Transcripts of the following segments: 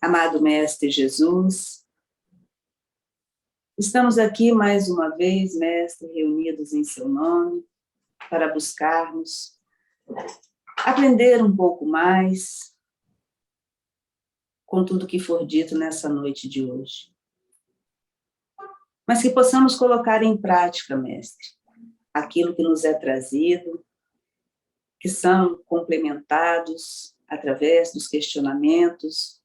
Amado Mestre Jesus, estamos aqui mais uma vez, Mestre, reunidos em seu nome, para buscarmos aprender um pouco mais com tudo que for dito nessa noite de hoje. Mas que possamos colocar em prática, Mestre, aquilo que nos é trazido, que são complementados através dos questionamentos,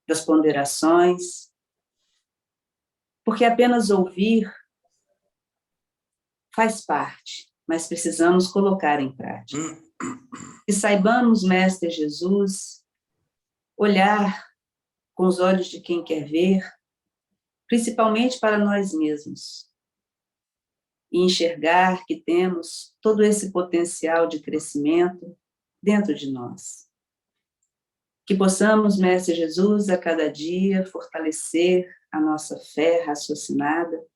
das ponderações, porque apenas ouvir faz parte, mas precisamos colocar em prática. Que saibamos, Mestre Jesus, olhar com os olhos de quem quer ver, principalmente para nós mesmos, e enxergar que temos todo esse potencial de crescimento dentro de nós. Que possamos, Mestre Jesus, a cada dia fortalecer a nossa fé raciocinada,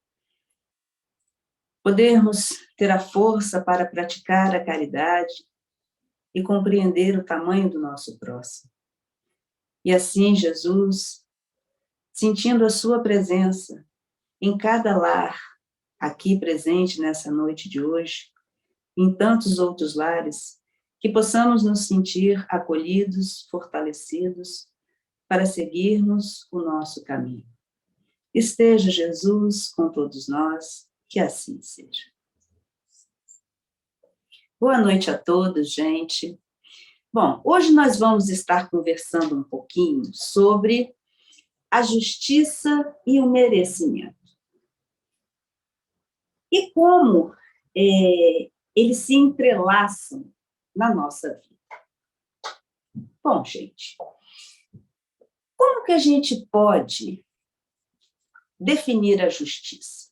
podermos ter a força para praticar a caridade e compreender o tamanho do nosso próximo. E assim, Jesus, sentindo a sua presença em cada lar, aqui presente nessa noite de hoje, em tantos outros lares, que possamos nos sentir acolhidos, fortalecidos, para seguirmos o nosso caminho. Esteja Jesus com todos nós, que assim seja. Boa noite a todos, gente. Bom, hoje nós vamos estar conversando um pouquinho sobre a justiça e o merecimento. E como eles se entrelaçam na nossa vida. Bom, gente, como que a gente pode definir a justiça?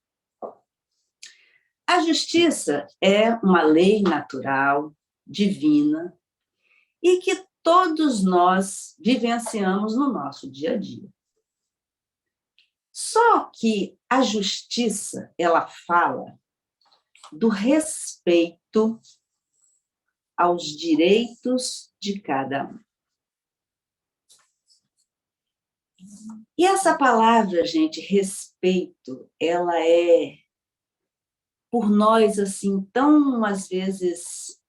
A justiça é uma lei natural, divina, e que todos nós vivenciamos no nosso dia a dia. Só que a justiça, ela fala do respeito aos direitos de cada um. E essa palavra, gente, respeito, ela é, por nós, assim, tão, às vezes,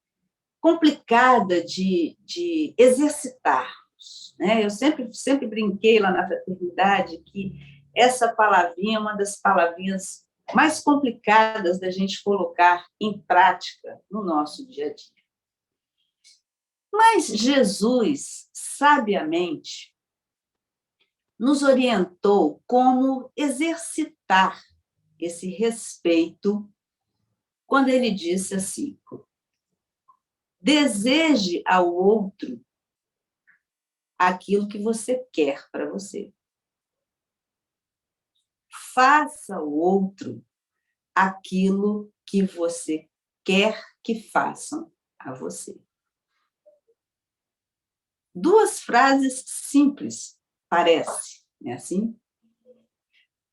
complicada de exercitarmos, né? Eu sempre brinquei lá na fraternidade que essa palavrinha é uma das palavrinhas mais complicadas da gente colocar em prática no nosso dia a dia. Mas Jesus, sabiamente, nos orientou como exercitar esse respeito quando ele disse assim: deseje ao outro aquilo que você quer para você. Faça ao outro aquilo que você quer que façam a você. Duas frases simples, parece, não é assim?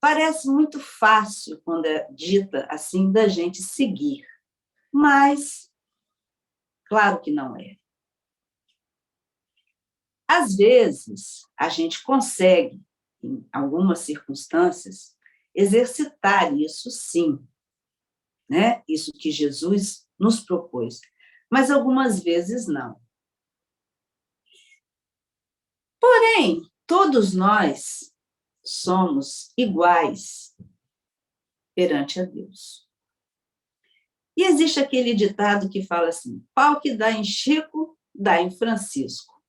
Parece muito fácil quando é dita assim da gente seguir, mas claro que não é. Às vezes, a gente consegue, em algumas circunstâncias, exercitar isso sim, né? Isso que Jesus nos propôs, mas algumas vezes não. Porém, todos nós somos iguais perante a Deus. E existe aquele ditado que fala assim: pau que dá em Chico, dá em Francisco.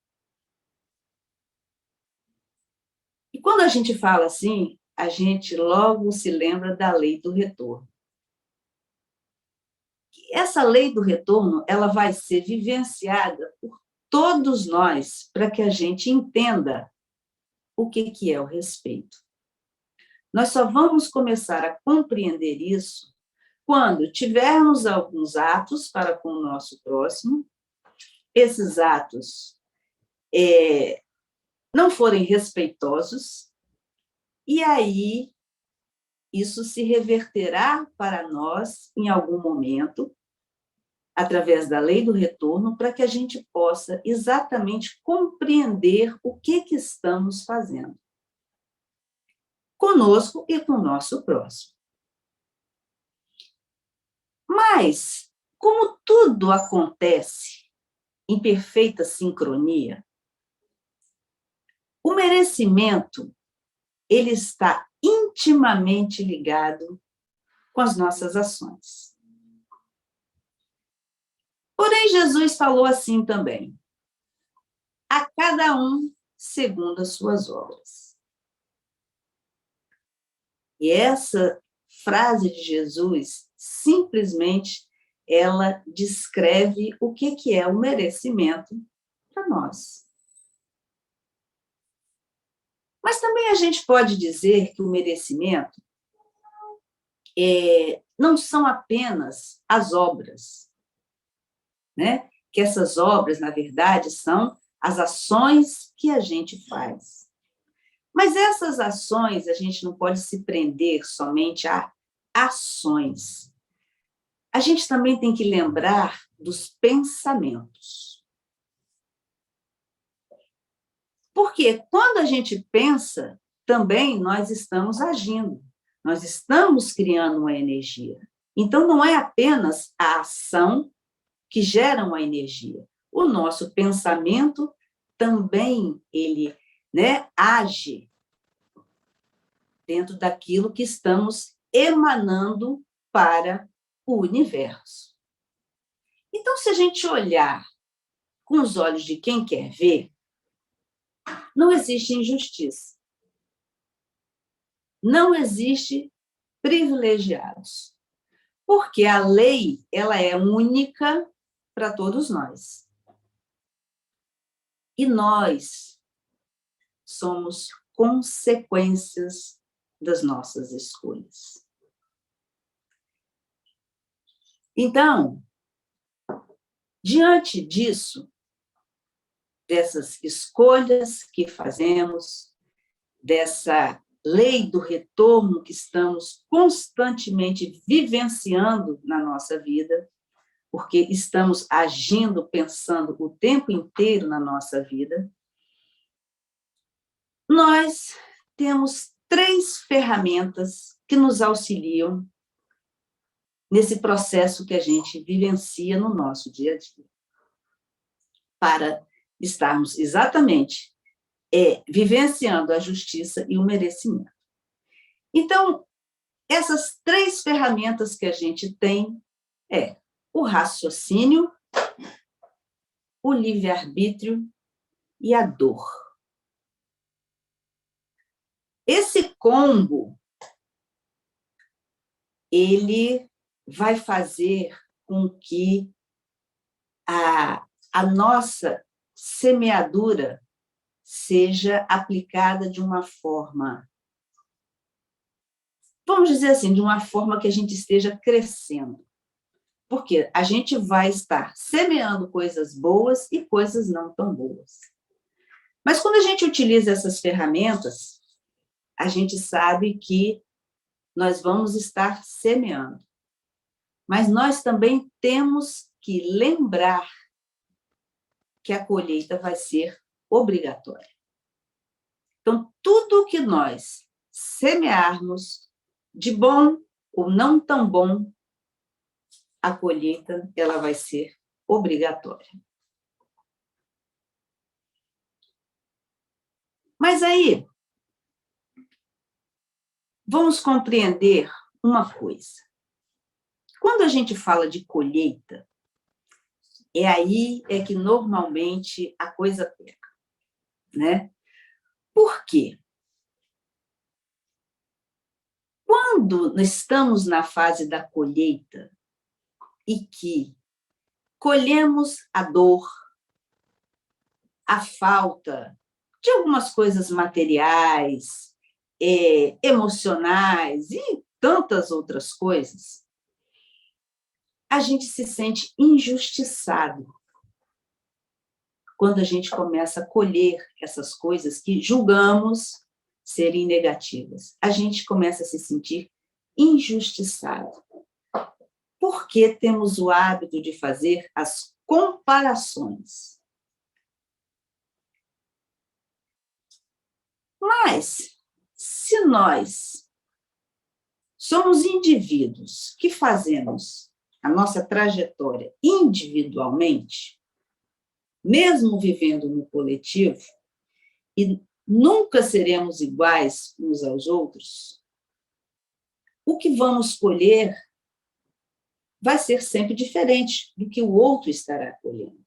E quando a gente fala assim, a gente logo se lembra da lei do retorno. Essa lei do retorno, ela vai ser vivenciada por todos nós para que a gente entenda o que é o respeito. Nós só vamos começar a compreender isso quando tivermos alguns atos para com o nosso próximo, esses atos não forem respeitosos, e aí isso se reverterá para nós em algum momento, através da lei do retorno, para que a gente possa exatamente compreender o que estamos fazendo conosco e com o nosso próximo. Mas, como tudo acontece em perfeita sincronia, o merecimento, ele está intimamente ligado com as nossas ações. Porém, Jesus falou assim também: a cada um segundo as suas obras. E essa frase de Jesus, simplesmente, ela descreve o que é o merecimento para nós. Mas também a gente pode dizer que o merecimento não são apenas as obras, né? Que essas obras, na verdade, são as ações que a gente faz. Mas essas ações, a gente não pode se prender somente a ações. A gente também tem que lembrar dos pensamentos. Porque quando a gente pensa, também nós estamos agindo, nós estamos criando uma energia. Então, não é apenas a ação que gera uma energia. O nosso pensamento também, ele, age dentro daquilo que estamos emanando para o universo. Então, se a gente olhar com os olhos de quem quer ver, não existe injustiça. Não existe privilegiados. Porque a lei, ela é única para todos nós. E nós somos consequências das nossas escolhas. Então, diante disso, dessas escolhas que fazemos, dessa lei do retorno que estamos constantemente vivenciando na nossa vida, porque estamos agindo, pensando o tempo inteiro na nossa vida, nós temos 3 ferramentas que nos auxiliam nesse processo que a gente vivencia no nosso dia a dia, para estarmos exatamente vivenciando a justiça e o merecimento. Então, essas 3 ferramentas que a gente tem o raciocínio, o livre-arbítrio e a dor. Esse combo, ele vai fazer com que a nossa semeadura seja aplicada de uma forma, vamos dizer assim, de uma forma que a gente esteja crescendo. Porque a gente vai estar semeando coisas boas e coisas não tão boas. Mas quando a gente utiliza essas ferramentas, a gente sabe que nós vamos estar semeando. Mas nós também temos que lembrar que a colheita vai ser obrigatória. Então, tudo que nós semearmos, de bom ou não tão bom, a colheita ela vai ser obrigatória. Mas aí, vamos compreender uma coisa. Quando a gente fala de colheita, aí que normalmente a coisa pega, né? Por quê? Quando estamos na fase da colheita e que colhemos a dor, a falta de algumas coisas materiais, emocionais e tantas outras coisas, a gente se sente injustiçado quando a gente começa a colher essas coisas que julgamos serem negativas. A gente começa a se sentir injustiçado. Por que temos o hábito de fazer as comparações? Mas, se nós somos indivíduos que fazemos a nossa trajetória individualmente, mesmo vivendo no coletivo, e nunca seremos iguais uns aos outros, o que vamos colher vai ser sempre diferente do que o outro estará colhendo.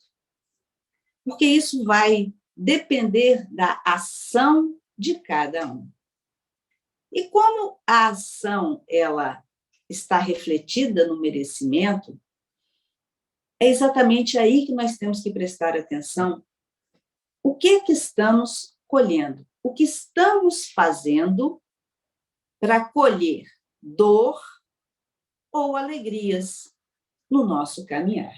Porque isso vai depender da ação de cada um. E como a ação ela está refletida no merecimento, é exatamente aí que nós temos que prestar atenção. O que estamos colhendo? O que estamos fazendo para colher dor ou alegrias no nosso caminhar?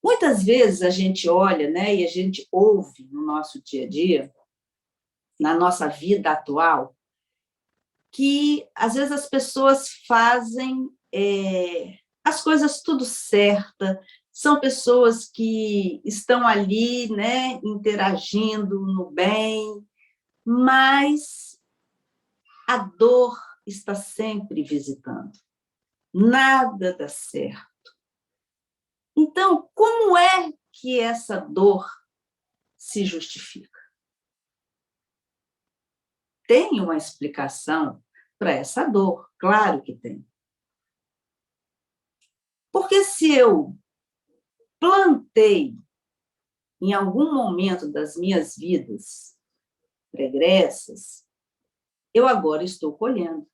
Muitas vezes a gente olha, né, e a gente ouve no nosso dia a dia, na nossa vida atual, que às vezes as pessoas fazem as coisas tudo certa, são pessoas que estão ali, né, interagindo no bem, mas a dor está sempre visitando. Nada dá certo. Então, como é que essa dor se justifica? Tem uma explicação para essa dor, claro que tem. Porque se eu plantei em algum momento das minhas vidas pregressas, eu agora estou colhendo.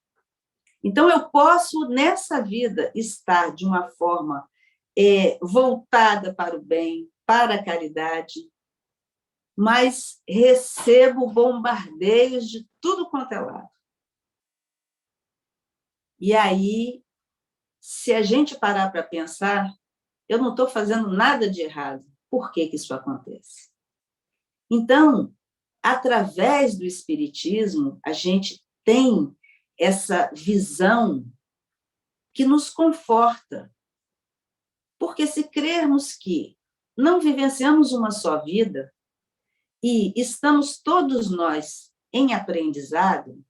Então, eu posso, nessa vida, estar de uma forma voltada para o bem, para a caridade, mas recebo bombardeios de tudo quanto é lado. E aí, se a gente parar para pensar, eu não estou fazendo nada de errado. Por que isso acontece? Então, através do Espiritismo, a gente tem essa visão que nos conforta. Porque se crermos que não vivenciamos uma só vida e estamos todos nós em aprendizado,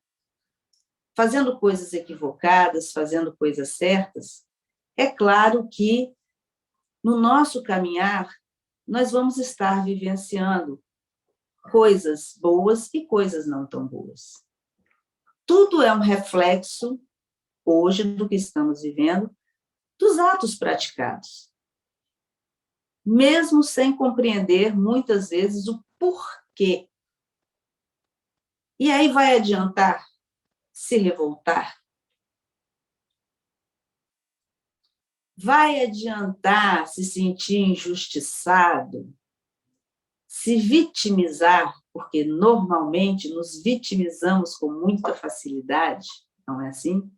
fazendo coisas equivocadas, fazendo coisas certas, é claro que no nosso caminhar nós vamos estar vivenciando coisas boas e coisas não tão boas. Tudo é um reflexo, hoje, do que estamos vivendo, dos atos praticados. Mesmo sem compreender, muitas vezes, o porquê. E aí vai adiantar se revoltar? Vai adiantar se sentir injustiçado? Se vitimizar, porque normalmente nos vitimizamos com muita facilidade, não é assim?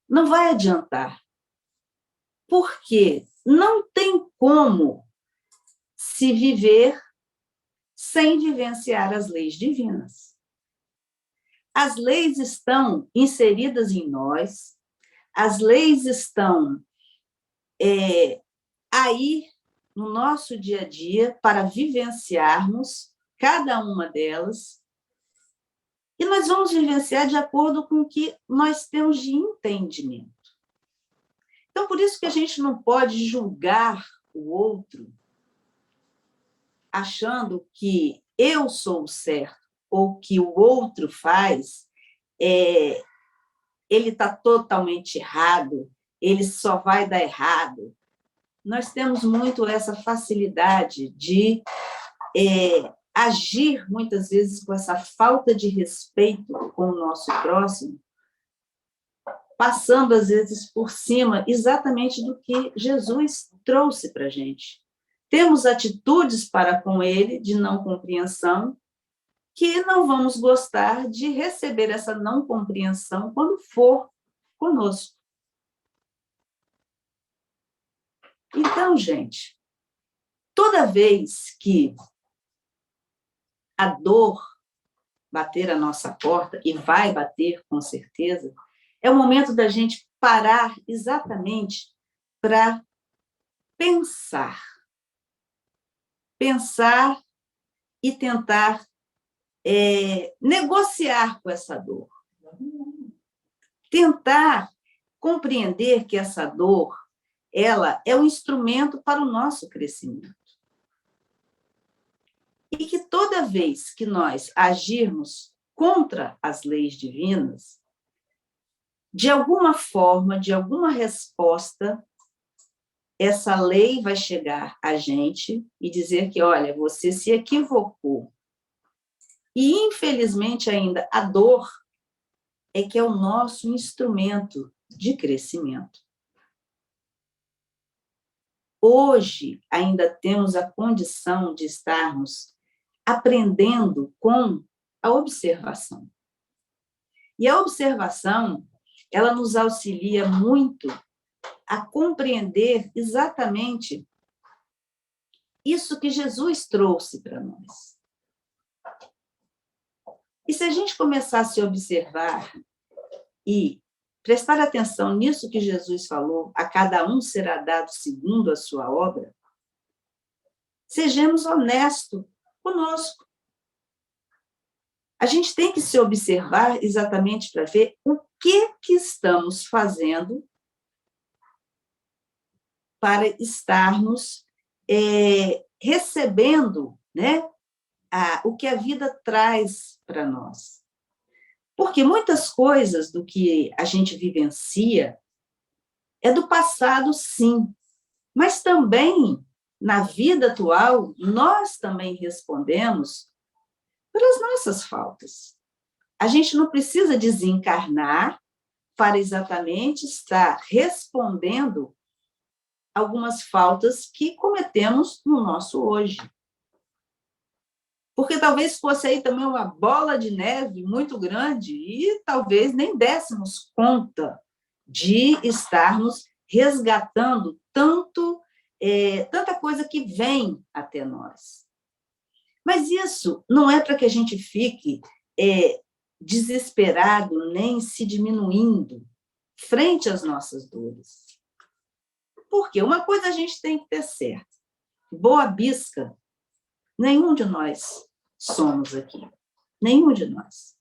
Não vai adiantar. Porque não tem como se viver sem vivenciar as leis divinas. As leis estão inseridas em nós, as leis estão aí no nosso dia a dia para vivenciarmos cada uma delas, e nós vamos vivenciar de acordo com o que nós temos de entendimento. Então, por isso que a gente não pode julgar o outro achando que eu sou o certo ou que o outro faz, ele está totalmente errado, ele só vai dar errado. Nós temos muito essa facilidade de agir, muitas vezes, com essa falta de respeito com o nosso próximo, passando, às vezes, por cima exatamente do que Jesus trouxe para a gente. Temos atitudes para com ele de não compreensão, que não vamos gostar de receber essa não compreensão quando for conosco. Então, gente, toda vez que a dor bater a nossa porta, e vai bater com certeza, É o momento da gente parar exatamente para pensar. Pensar e tentar negociar com essa dor. Tentar compreender que essa dor, ela é um instrumento para o nosso crescimento. E que toda vez que nós agirmos contra as leis divinas, de alguma forma, de alguma resposta, essa lei vai chegar a gente e dizer que, olha, você se equivocou. E, infelizmente, ainda, a dor é que é o nosso instrumento de crescimento. Hoje, ainda temos a condição de estarmos aprendendo com a observação. E a observação, ela nos auxilia muito a compreender exatamente isso que Jesus trouxe para nós. E se a gente começasse a observar e prestar atenção nisso que Jesus falou, a cada um será dado segundo a sua obra, sejamos honestos conosco. A gente tem que se observar exatamente para ver o que estamos fazendo para estarmos recebendo, né, o que a vida traz para nós. Porque muitas coisas do que a gente vivencia é do passado, sim, mas também, na vida atual, nós também respondemos pelas nossas faltas. A gente não precisa desencarnar para exatamente estar respondendo algumas faltas que cometemos no nosso hoje. Porque talvez fosse aí também uma bola de neve muito grande e talvez nem dessemos conta de estarmos resgatando tanta coisa que vem até nós. Mas isso não é para que a gente fique desesperado nem se diminuindo frente às nossas dores. Porque uma coisa a gente tem que ter certo. Boa bisca, nenhum de nós somos aqui. Nenhum de nós.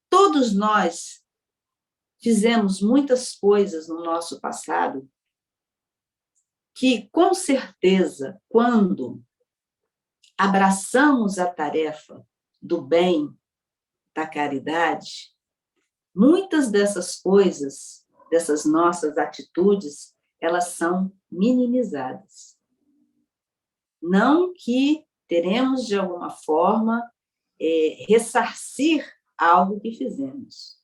Todos nós fizemos muitas coisas no nosso passado que, com certeza, quando abraçamos a tarefa do bem, da caridade, muitas dessas coisas, dessas nossas atitudes, elas são minimizadas. Não que teremos, de alguma forma, ressarcir algo que fizemos,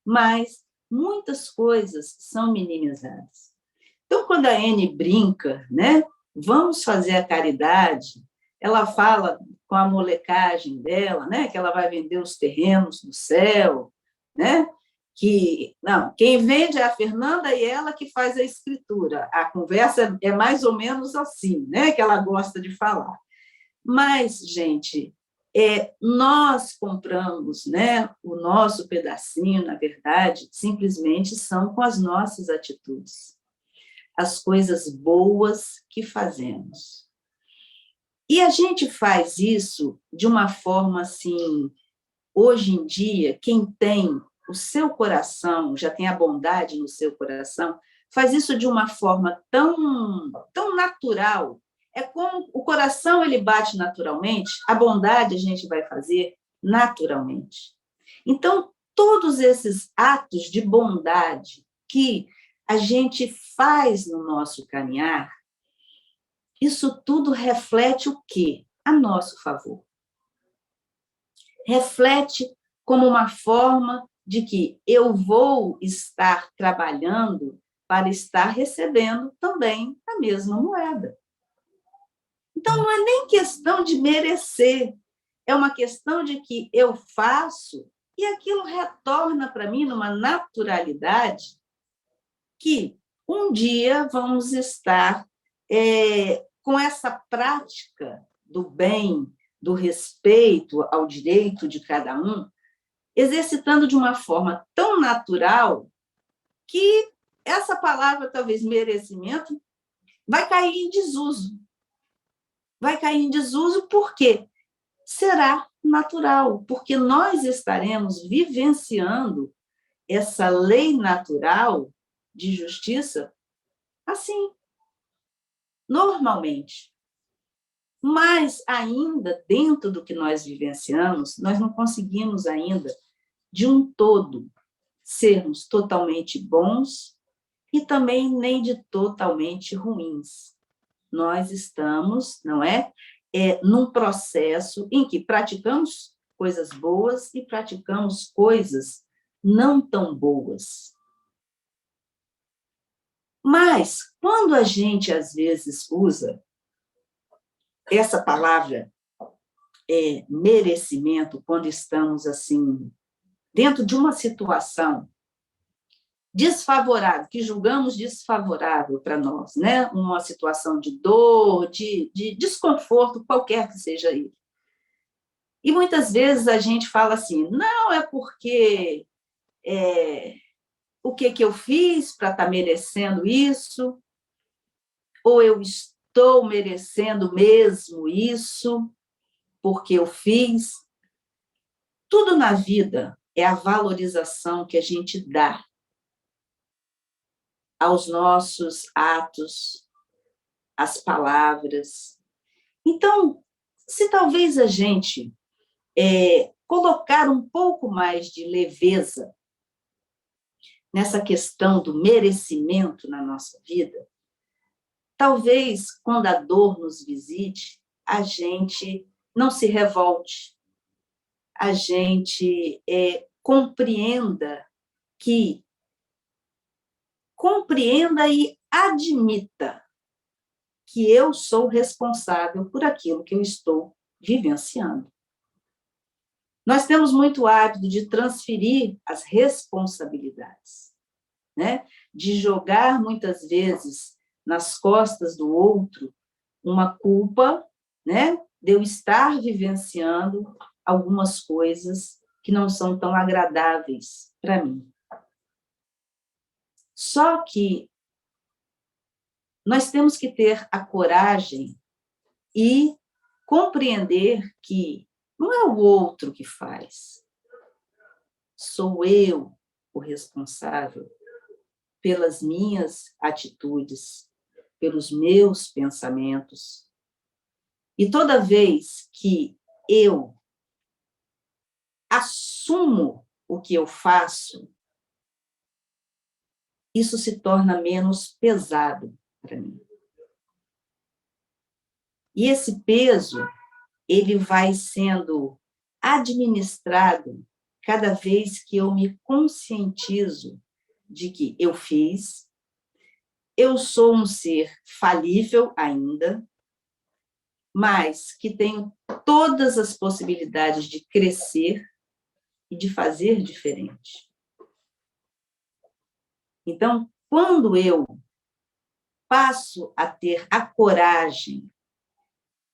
mas muitas coisas são minimizadas. Então, quando a Anne brinca, né, vamos fazer a caridade, ela fala com a molecagem dela, né, que ela vai vender os terrenos do céu, né, que, não, quem vende é a Fernanda e ela que faz a escritura. A conversa é mais ou menos assim, né, que ela gosta de falar. Mas, gente, nós compramos, né, o nosso pedacinho, na verdade, simplesmente são com as nossas atitudes, as coisas boas que fazemos. E a gente faz isso de uma forma, assim, hoje em dia, quem tem o seu coração, já tem a bondade no seu coração, faz isso de uma forma tão natural. É como o coração ele bate naturalmente, a bondade a gente vai fazer naturalmente. Então, todos esses atos de bondade que a gente faz no nosso caminhar, isso tudo reflete o quê? A nosso favor. Reflete como uma forma de que eu vou estar trabalhando para estar recebendo também a mesma moeda. Então, não é nem questão de merecer, é uma questão de que eu faço e aquilo retorna para mim numa naturalidade que um dia vamos estar com essa prática do bem, do respeito ao direito de cada um, exercitando de uma forma tão natural que essa palavra, talvez merecimento, vai cair em desuso. Vai cair em desuso porque será natural, porque nós estaremos vivenciando essa lei natural de justiça assim, normalmente. Mas ainda, dentro do que nós vivenciamos, nós não conseguimos ainda, de um todo, sermos totalmente bons e também nem de totalmente ruins. Nós estamos, não é, num processo em que praticamos coisas boas e praticamos coisas não tão boas. Mas, quando a gente, às vezes, usa essa palavra merecimento, quando estamos, assim, dentro de uma situação desfavorável, que julgamos desfavorável para nós, né? Uma situação de dor, de desconforto, qualquer que seja ele. E muitas vezes a gente fala assim, não é porque o que eu fiz para estar merecendo isso, ou eu estou merecendo mesmo isso, porque eu fiz. Tudo na vida é a valorização que a gente dá aos nossos atos, às palavras. Então, se talvez a gente colocar um pouco mais de leveza nessa questão do merecimento na nossa vida, talvez, quando a dor nos visite, a gente não se revolte, a gente compreenda e admita que eu sou responsável por aquilo que eu estou vivenciando. Nós temos muito hábito de transferir as responsabilidades, né? De jogar, muitas vezes, nas costas do outro uma culpa, né? De eu estar vivenciando algumas coisas que não são tão agradáveis para mim. Só que nós temos que ter a coragem e compreender que não é o outro que faz, sou eu o responsável pelas minhas atitudes, pelos meus pensamentos. E toda vez que eu assumo o que eu faço, isso se torna menos pesado para mim. E esse peso, ele vai sendo administrado cada vez que eu me conscientizo de que eu fiz, eu sou um ser falível ainda, mas que tenho todas as possibilidades de crescer e de fazer diferente. Então, quando eu passo a ter a coragem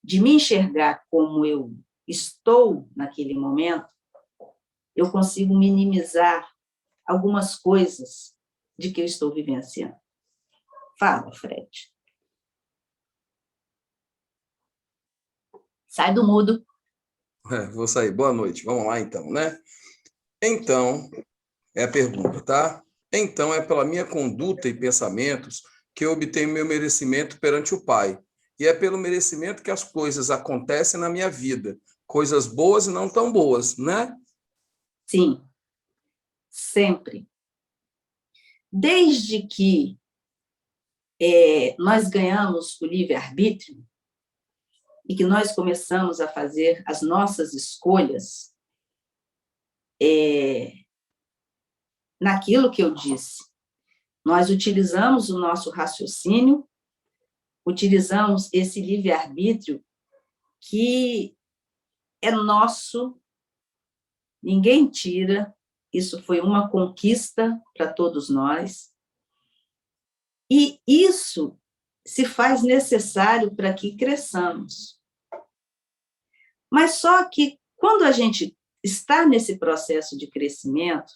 de me enxergar como eu estou naquele momento, eu consigo minimizar algumas coisas de que eu estou vivenciando. Fala, Fred. Sai do mudo. Vou sair. Boa noite. Vamos lá, então, né? Então, é a pergunta, tá? Então, é pela minha conduta e pensamentos que eu obtenho meu merecimento perante o Pai. E é pelo merecimento que as coisas acontecem na minha vida. Coisas boas e não tão boas, né? Sim, sempre. Desde que nós ganhamos o livre-arbítrio e que nós começamos a fazer as nossas escolhas, naquilo que eu disse, nós utilizamos o nosso raciocínio, utilizamos esse livre-arbítrio que é nosso, ninguém tira, isso foi uma conquista para todos nós, e isso se faz necessário para que cresçamos. Mas só que, quando a gente estar nesse processo de crescimento,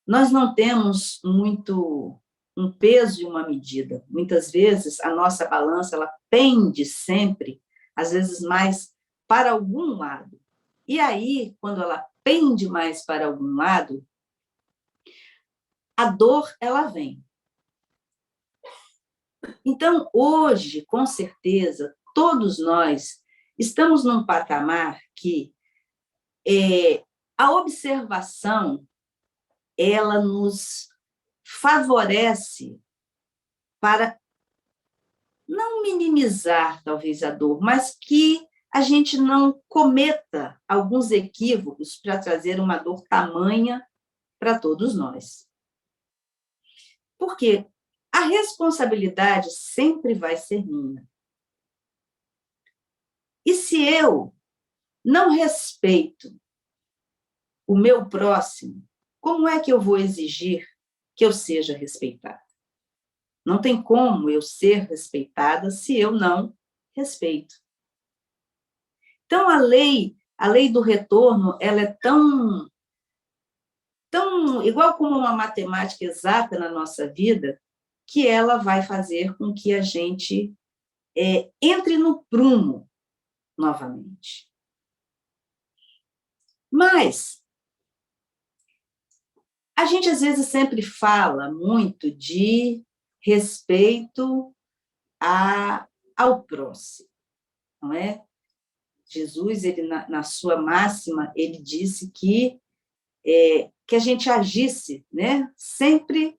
nós não temos muito um peso e uma medida. Muitas vezes, a nossa balança, ela pende sempre, às vezes mais para algum lado. E aí, quando ela pende mais para algum lado, a dor, ela vem. Então, hoje, com certeza, todos nós estamos num patamar que a observação, ela nos favorece para não minimizar, talvez, a dor, mas que a gente não cometa alguns equívocos para trazer uma dor tamanha para todos nós. Porque a responsabilidade sempre vai ser minha. E se eu não respeito o meu próximo, como é que eu vou exigir que eu seja respeitada? Não tem como eu ser respeitada se eu não respeito. Então, a lei do retorno, ela é tão igual como uma matemática exata na nossa vida, que ela vai fazer com que a gente entre no prumo novamente. Mas a gente, às vezes, sempre fala muito de respeito ao próximo, não é? Jesus, ele, na sua máxima, ele disse que a gente agisse, né, sempre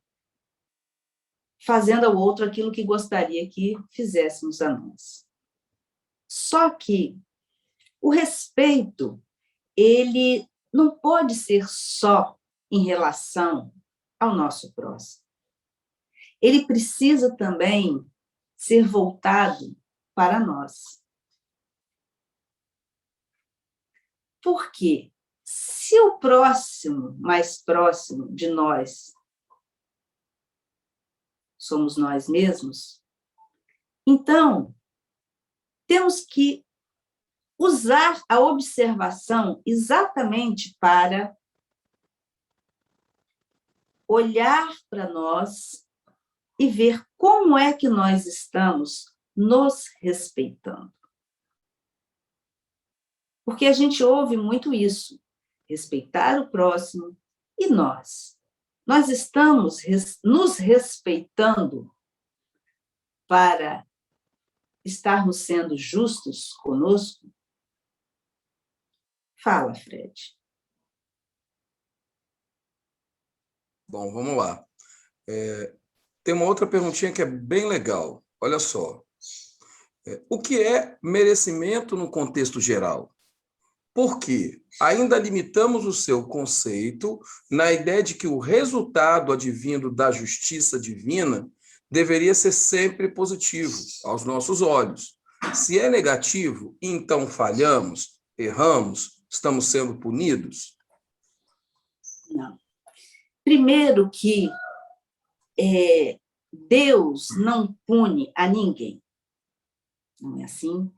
fazendo ao outro aquilo que gostaria que fizéssemos a nós. Só que o respeito, ele não pode ser só em relação ao nosso próximo. Ele precisa também ser voltado para nós. Por quê? Se o próximo, mais próximo de nós, somos nós mesmos, então, temos que usar a observação exatamente para olhar para nós e ver como é que nós estamos nos respeitando. Porque a gente ouve muito isso, respeitar o próximo e nós. Nós estamos nos respeitando para estarmos sendo justos conosco? Fala, Fred. Bom, vamos lá. Tem uma outra perguntinha que é bem legal. Olha só. O que é merecimento no contexto geral? Por quê? Ainda limitamos o seu conceito na ideia de que o resultado advindo da justiça divina deveria ser sempre positivo aos nossos olhos. Se é negativo, então falhamos, erramos, estamos sendo punidos? Não. Primeiro que Deus não pune a ninguém. Não é assim?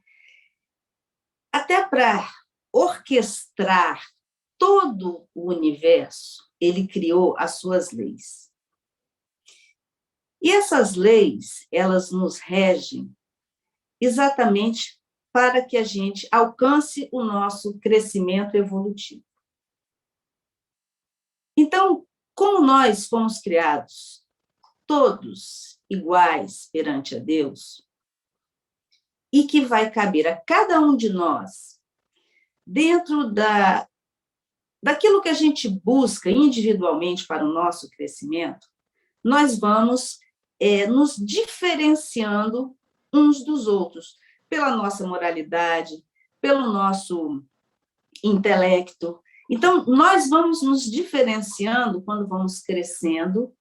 Até para orquestrar todo o universo, ele criou as suas leis. E essas leis, elas nos regem exatamente para que a gente alcance o nosso crescimento evolutivo. Então, como nós fomos criados todos iguais perante a Deus, e que vai caber a cada um de nós, dentro daquilo que a gente busca individualmente para o nosso crescimento, nós vamos nos diferenciando uns dos outros, pela nossa moralidade, pelo nosso intelecto. Então, nós vamos nos diferenciando quando vamos crescendo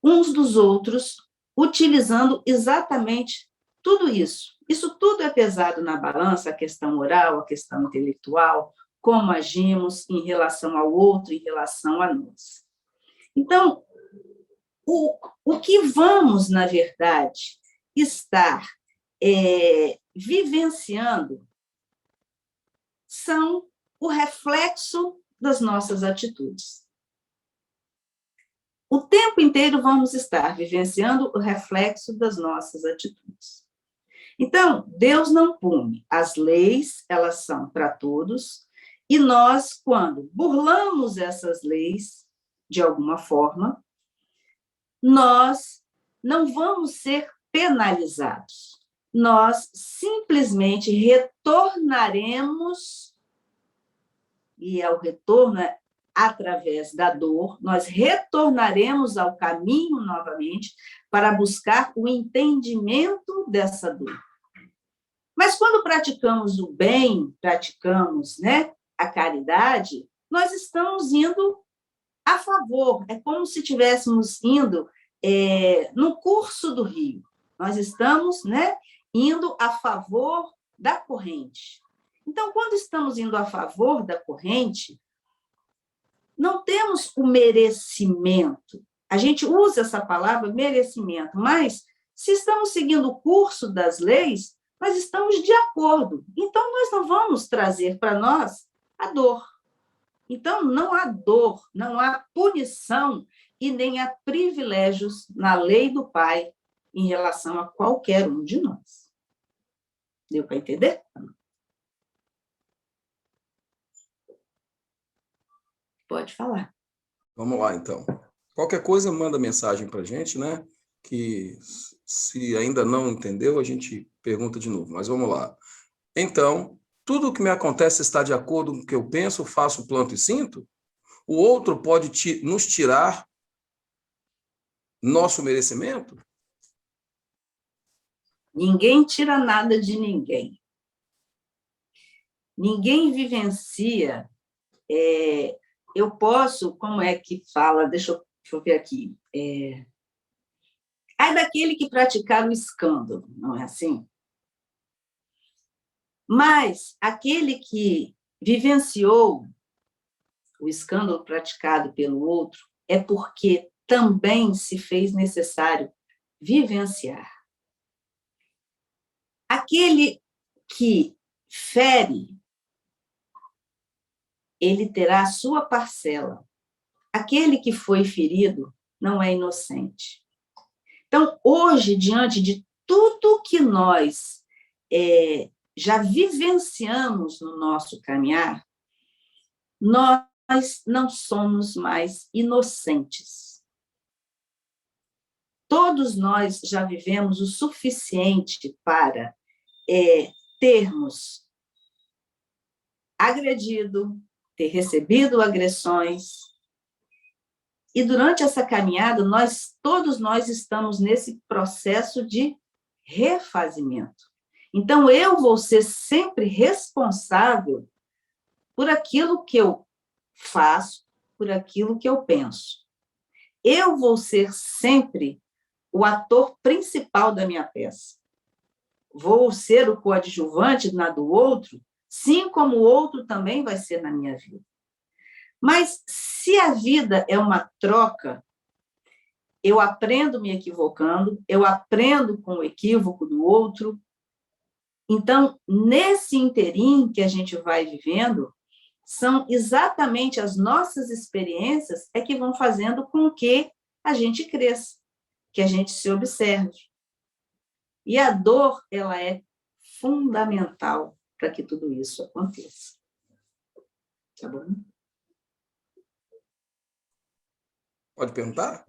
uns dos outros, utilizando exatamente tudo isso. Isso tudo é pesado na balança, a questão moral, a questão intelectual, como agimos em relação ao outro, em relação a nós. Então, o que vamos, na verdade, estar vivenciando são o reflexo das nossas atitudes. O tempo inteiro vamos estar vivenciando o reflexo das nossas atitudes. Então, Deus não pune. As leis, elas são para todos, e nós, quando burlamos essas leis, de alguma forma, nós não vamos ser penalizados. Nós simplesmente retornaremos, e o retorno é através da dor, nós retornaremos ao caminho novamente para buscar o entendimento dessa dor. Mas quando praticamos o bem, praticamos, né, a caridade, nós estamos indo a favor. É como se estivéssemos indo no curso do rio. Nós estamos, né, indo a favor da corrente. Então, quando estamos indo a favor da corrente, não temos o merecimento. A gente usa essa palavra merecimento, mas se estamos seguindo o curso das leis, nós estamos de acordo. Então, nós não vamos trazer para nós a dor. Então, não há dor, não há punição e nem há privilégios na lei do Pai em relação a qualquer um de nós. Deu para entender? Pode falar. Vamos lá, então. Qualquer coisa, manda mensagem para a gente, né? Que se ainda não entendeu, a gente pergunta de novo. Mas vamos lá. Então, tudo o que me acontece está de acordo com o que eu penso, faço, planto e sinto? O outro pode nos tirar nosso merecimento? Ninguém tira nada de ninguém. Ninguém vivencia. Eu posso, como é que fala? Deixa eu ver aqui. Ai daquele que praticar o escândalo, não é assim? Mas aquele que vivenciou o escândalo praticado pelo outro é porque também se fez necessário vivenciar. Aquele que fere, ele terá a sua parcela. Aquele que foi ferido não é inocente. Então, hoje, diante de tudo que nós já vivenciamos no nosso caminhar, nós não somos mais inocentes. Todos nós já vivemos o suficiente para termos agredido, ter recebido agressões, e durante essa caminhada, todos nós estamos nesse processo de refazimento. Então, eu vou ser sempre responsável por aquilo que eu faço, por aquilo que eu penso. Eu vou ser sempre o ator principal da minha peça. Vou ser o coadjuvante na do outro, sim como o outro também vai ser na minha vida. Mas se a vida é uma troca, eu aprendo me equivocando, eu aprendo com o equívoco do outro. Então, nesse interim que a gente vai vivendo, são exatamente as nossas experiências que vão fazendo com que a gente cresça, que a gente se observe. E a dor, ela é fundamental para que tudo isso aconteça. Tá bom? Pode perguntar?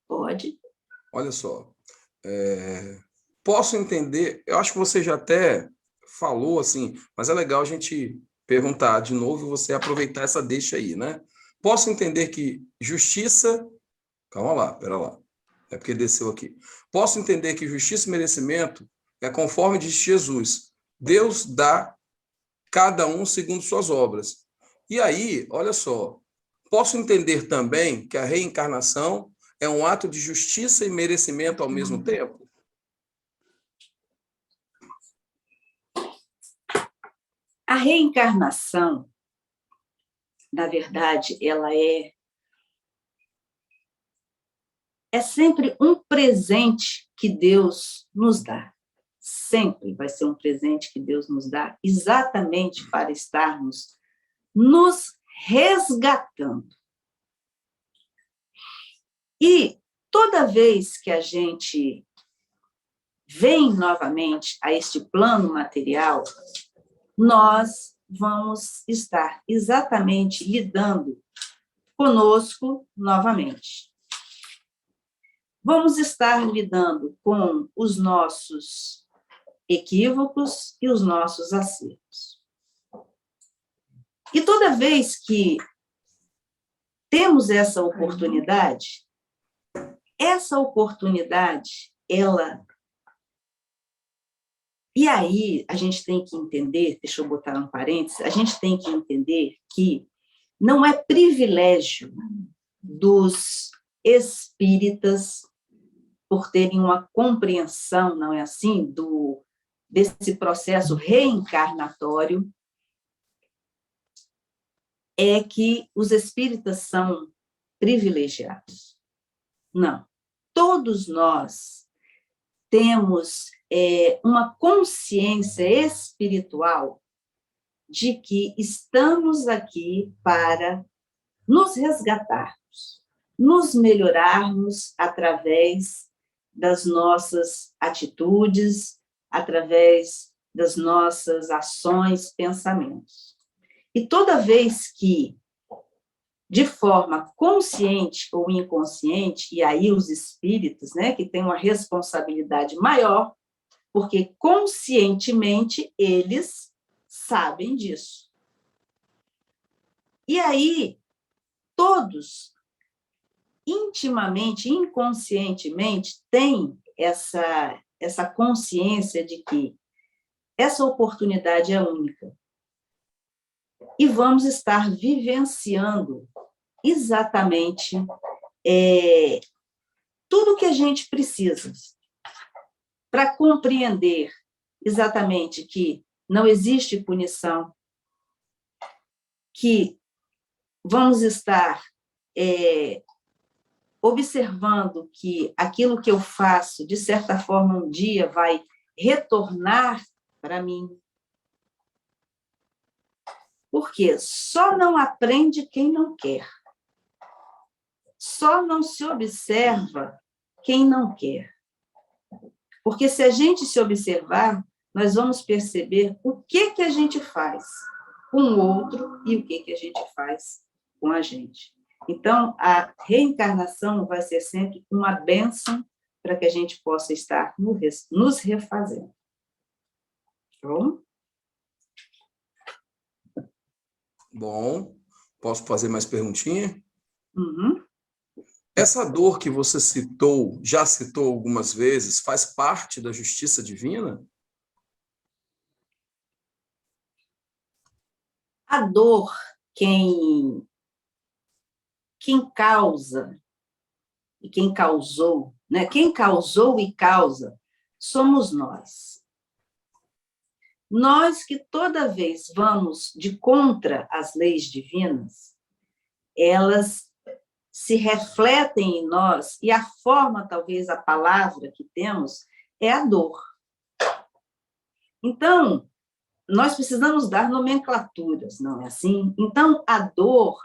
Pode. Olha só. Posso entender, eu acho que você já até falou assim, mas é legal a gente perguntar de novo e você aproveitar essa deixa aí, né? Posso entender que justiça... Calma lá, pera lá. É porque desceu aqui. Posso entender que justiça e merecimento é conforme diz Jesus. Deus dá cada um segundo suas obras. E aí, olha só, posso entender também que a reencarnação é um ato de justiça e merecimento ao mesmo tempo? A reencarnação, na verdade, ela é sempre um presente que Deus nos dá. Sempre vai ser um presente que Deus nos dá, exatamente para estarmos nos resgatando. E toda vez que a gente vem novamente a este plano material, nós vamos estar exatamente lidando conosco novamente. Vamos estar lidando com os nossos equívocos e os nossos acertos. E toda vez que temos essa oportunidade, ela... E aí, a gente tem que entender, deixa eu botar um parênteses, a gente tem que entender que não é privilégio dos espíritas por terem uma compreensão, não é assim, desse processo reencarnatório, é que os espíritas são privilegiados. Não. Todos nós temos uma consciência espiritual de que estamos aqui para nos resgatarmos, nos melhorarmos através das nossas atitudes, através das nossas ações, pensamentos. E toda vez que, de forma consciente ou inconsciente, e aí os espíritos, né, que têm uma responsabilidade maior, porque conscientemente eles sabem disso. E aí, todos, intimamente, inconscientemente, têm essa consciência de que essa oportunidade é única. E vamos estar vivenciando exatamente tudo que a gente precisa para compreender exatamente que não existe punição, que vamos estar observando que aquilo que eu faço, de certa forma, um dia vai retornar para mim. Porque só não aprende quem não quer. Só não se observa quem não quer. Porque se a gente se observar, nós vamos perceber o que a gente faz com o outro e o que a gente faz com a gente. Então, a reencarnação vai ser sempre uma bênção para que a gente possa estar nos refazendo. Bom? Bom, posso fazer mais perguntinha? Uhum. Essa dor que você citou, já citou algumas vezes, faz parte da justiça divina? A dor, quem causa e quem causou, né? Quem causou e causa somos nós. Nós que toda vez vamos de contra as leis divinas, elas se refletem em nós, e a forma, talvez, a palavra que temos é a dor. Então, nós precisamos dar nomenclaturas, não é assim? Então, a dor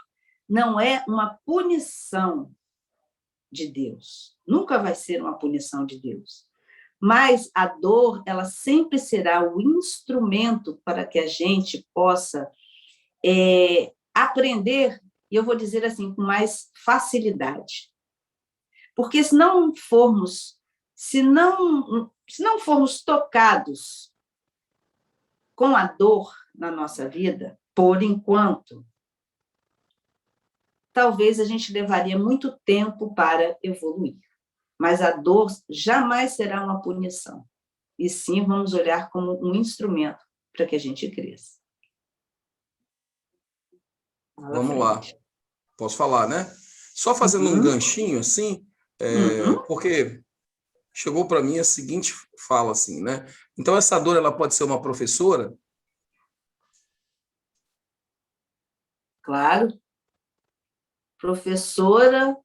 não é uma punição de Deus. Nunca vai ser uma punição de Deus. Mas a dor, ela sempre será o instrumento para que a gente possa aprender, e eu vou dizer assim, com mais facilidade. Porque se não formos tocados com a dor na nossa vida, por enquanto, talvez a gente levaria muito tempo para evoluir. Mas a dor jamais será uma punição. E sim, vamos olhar como um instrumento para que a gente cresça. Vamos lá. Posso falar, né? Só fazendo um ganchinho, assim, porque chegou para mim a seguinte fala, assim, né? Então, essa dor, ela pode ser uma professora? Claro. Professora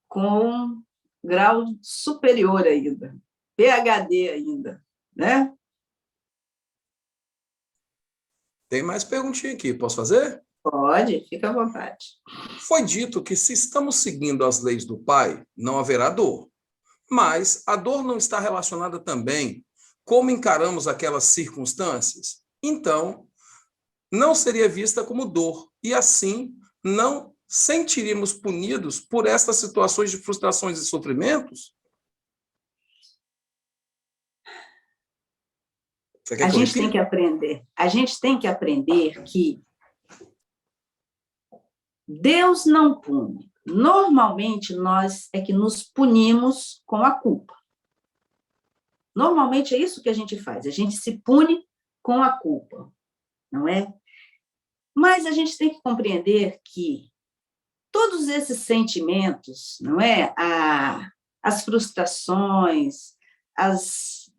com grau superior ainda, PhD ainda, né? Tem mais perguntinha aqui, posso fazer? Pode, fica à vontade. Foi dito que se estamos seguindo as leis do Pai, não haverá dor. Mas a dor não está relacionada também como encaramos aquelas circunstâncias? Então, não seria vista como dor, e assim não sentiríamos punidos por estas situações de frustrações e sofrimentos? Você quer A que eu gente tem repita? que aprender. A gente tem que aprender que Deus não pune. Normalmente, nós é que nos punimos com a culpa. Normalmente é isso que a gente faz. A gente se pune com a culpa, não é? Mas a gente tem que compreender que todos esses sentimentos, não é? As frustrações, as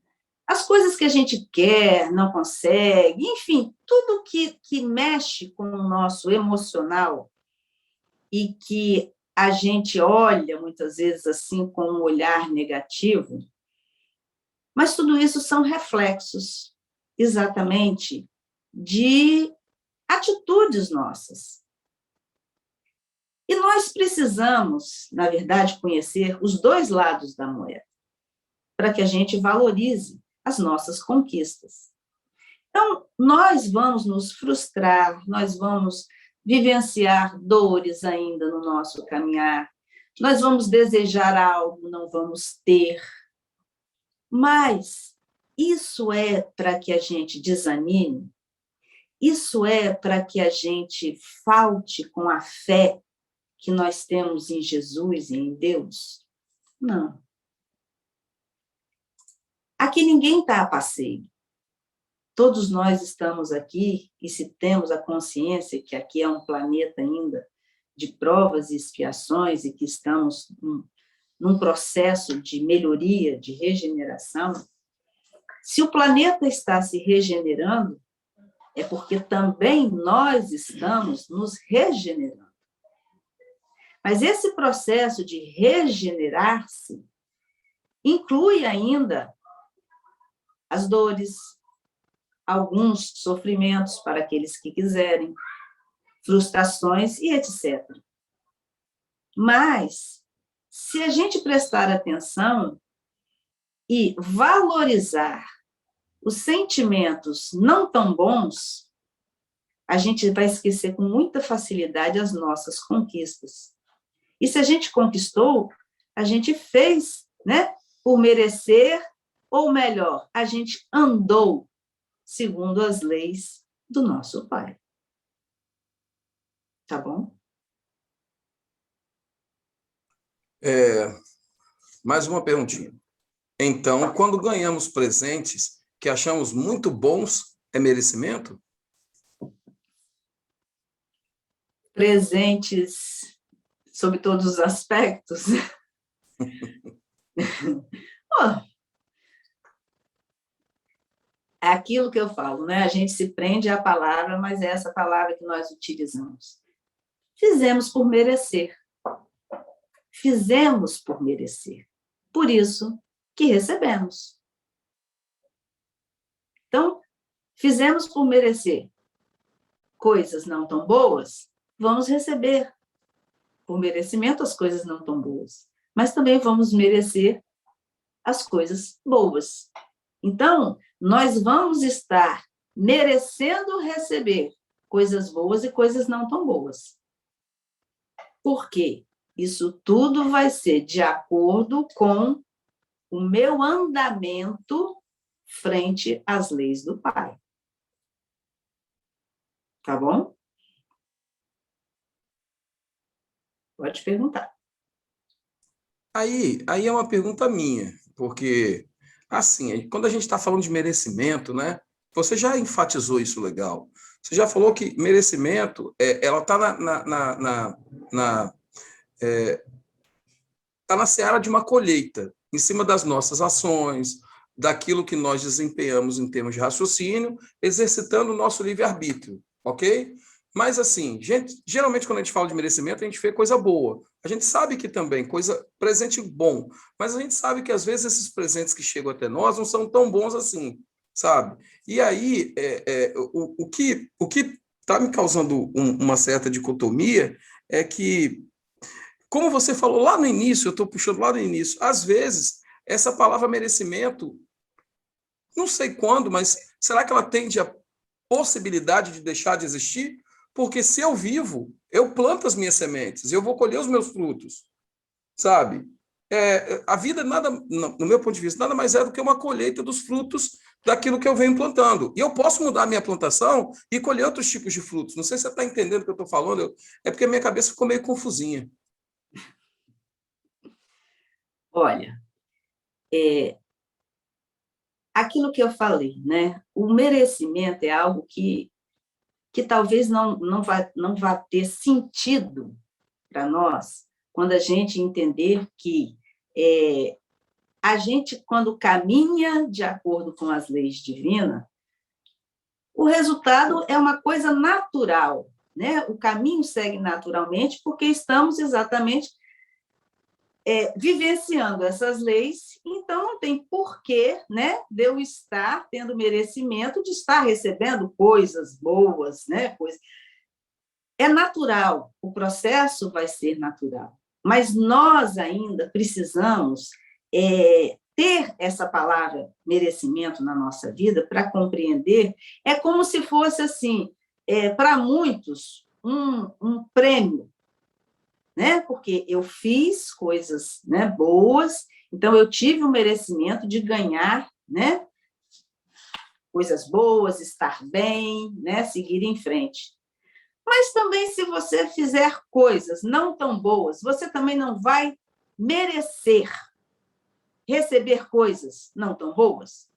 coisas que a gente quer, não consegue, enfim, tudo que mexe com o nosso emocional e que a gente olha muitas vezes assim com um olhar negativo, mas tudo isso são reflexos exatamente de atitudes nossas. E nós precisamos, na verdade, conhecer os dois lados da moeda, para que a gente valorize as nossas conquistas. Então, nós vamos nos frustrar, nós vamos vivenciar dores ainda no nosso caminhar, nós vamos desejar algo, não vamos ter, mas isso é para que a gente desanime, isso é para que a gente falte com a fé que nós temos em Jesus e em Deus? Não. Aqui ninguém está a passeio. Todos nós estamos aqui, e se temos a consciência que aqui é um planeta ainda de provas e expiações, e que estamos num processo de melhoria, de regeneração, se o planeta está se regenerando, é porque também nós estamos nos regenerando. Mas esse processo de regenerar-se inclui ainda as dores, alguns sofrimentos para aqueles que quiserem, frustrações e etc. Mas, se a gente prestar atenção e valorizar os sentimentos não tão bons, a gente vai esquecer com muita facilidade as nossas conquistas. E se a gente conquistou, a gente fez, né, por merecer, ou melhor, a gente andou segundo as leis do nosso Pai. Tá bom? Mais uma perguntinha. Então, quando ganhamos presentes que achamos muito bons, é merecimento? Presentes sob todos os aspectos. É aquilo que eu falo, né? A gente se prende à palavra, mas é essa palavra que nós utilizamos. Fizemos por merecer. Fizemos por merecer. Por isso que recebemos. Então, fizemos por merecer coisas não tão boas, vamos receber por merecimento as coisas não tão boas. Mas também vamos merecer as coisas boas. Então, nós vamos estar merecendo receber coisas boas e coisas não tão boas. Por quê? Isso tudo vai ser de acordo com o meu andamento frente às leis do Pai. Tá bom? Pode perguntar. Aí é uma pergunta minha, porque, assim, quando a gente está falando de merecimento, né? Você já enfatizou isso legal. Você já falou que merecimento, ela está tá na seara de uma colheita, em cima das nossas ações, daquilo que nós desempenhamos em termos de raciocínio, exercitando o nosso livre-arbítrio, ok? Mas, assim, geralmente quando a gente fala de merecimento, a gente vê coisa boa. A gente sabe que também, presente bom, mas a gente sabe que às vezes esses presentes que chegam até nós não são tão bons assim, sabe? E aí, o que está me causando uma certa dicotomia é que, como você falou lá no início, eu estou puxando lá no início, às vezes, essa palavra merecimento, não sei quando, mas será que ela tende a possibilidade de deixar de existir? Porque se eu vivo, eu planto as minhas sementes, eu vou colher os meus frutos, sabe? A vida, nada, no meu ponto de vista, nada mais é do que uma colheita dos frutos daquilo que eu venho plantando. E eu posso mudar a minha plantação e colher outros tipos de frutos. Não sei se você está entendendo o que eu estou falando, é porque a minha cabeça ficou meio confusinha. Olha, aquilo que eu falei, né? O merecimento é algo que talvez não vá ter sentido para nós quando a gente entender que a gente, quando caminha de acordo com as leis divinas, o resultado é uma coisa natural, né? O caminho segue naturalmente porque estamos exatamente vivenciando essas leis, então não tem porquê, né, de eu estar tendo merecimento de estar recebendo coisas boas, né? É natural, o processo vai ser natural, mas nós ainda precisamos ter essa palavra merecimento na nossa vida para compreender. É como se fosse assim, para muitos, um prêmio, né? Porque eu fiz coisas, né, boas, então eu tive o merecimento de ganhar, né, coisas boas, estar bem, né, seguir em frente. Mas também, se você fizer coisas não tão boas, você também não vai merecer receber coisas não tão boas.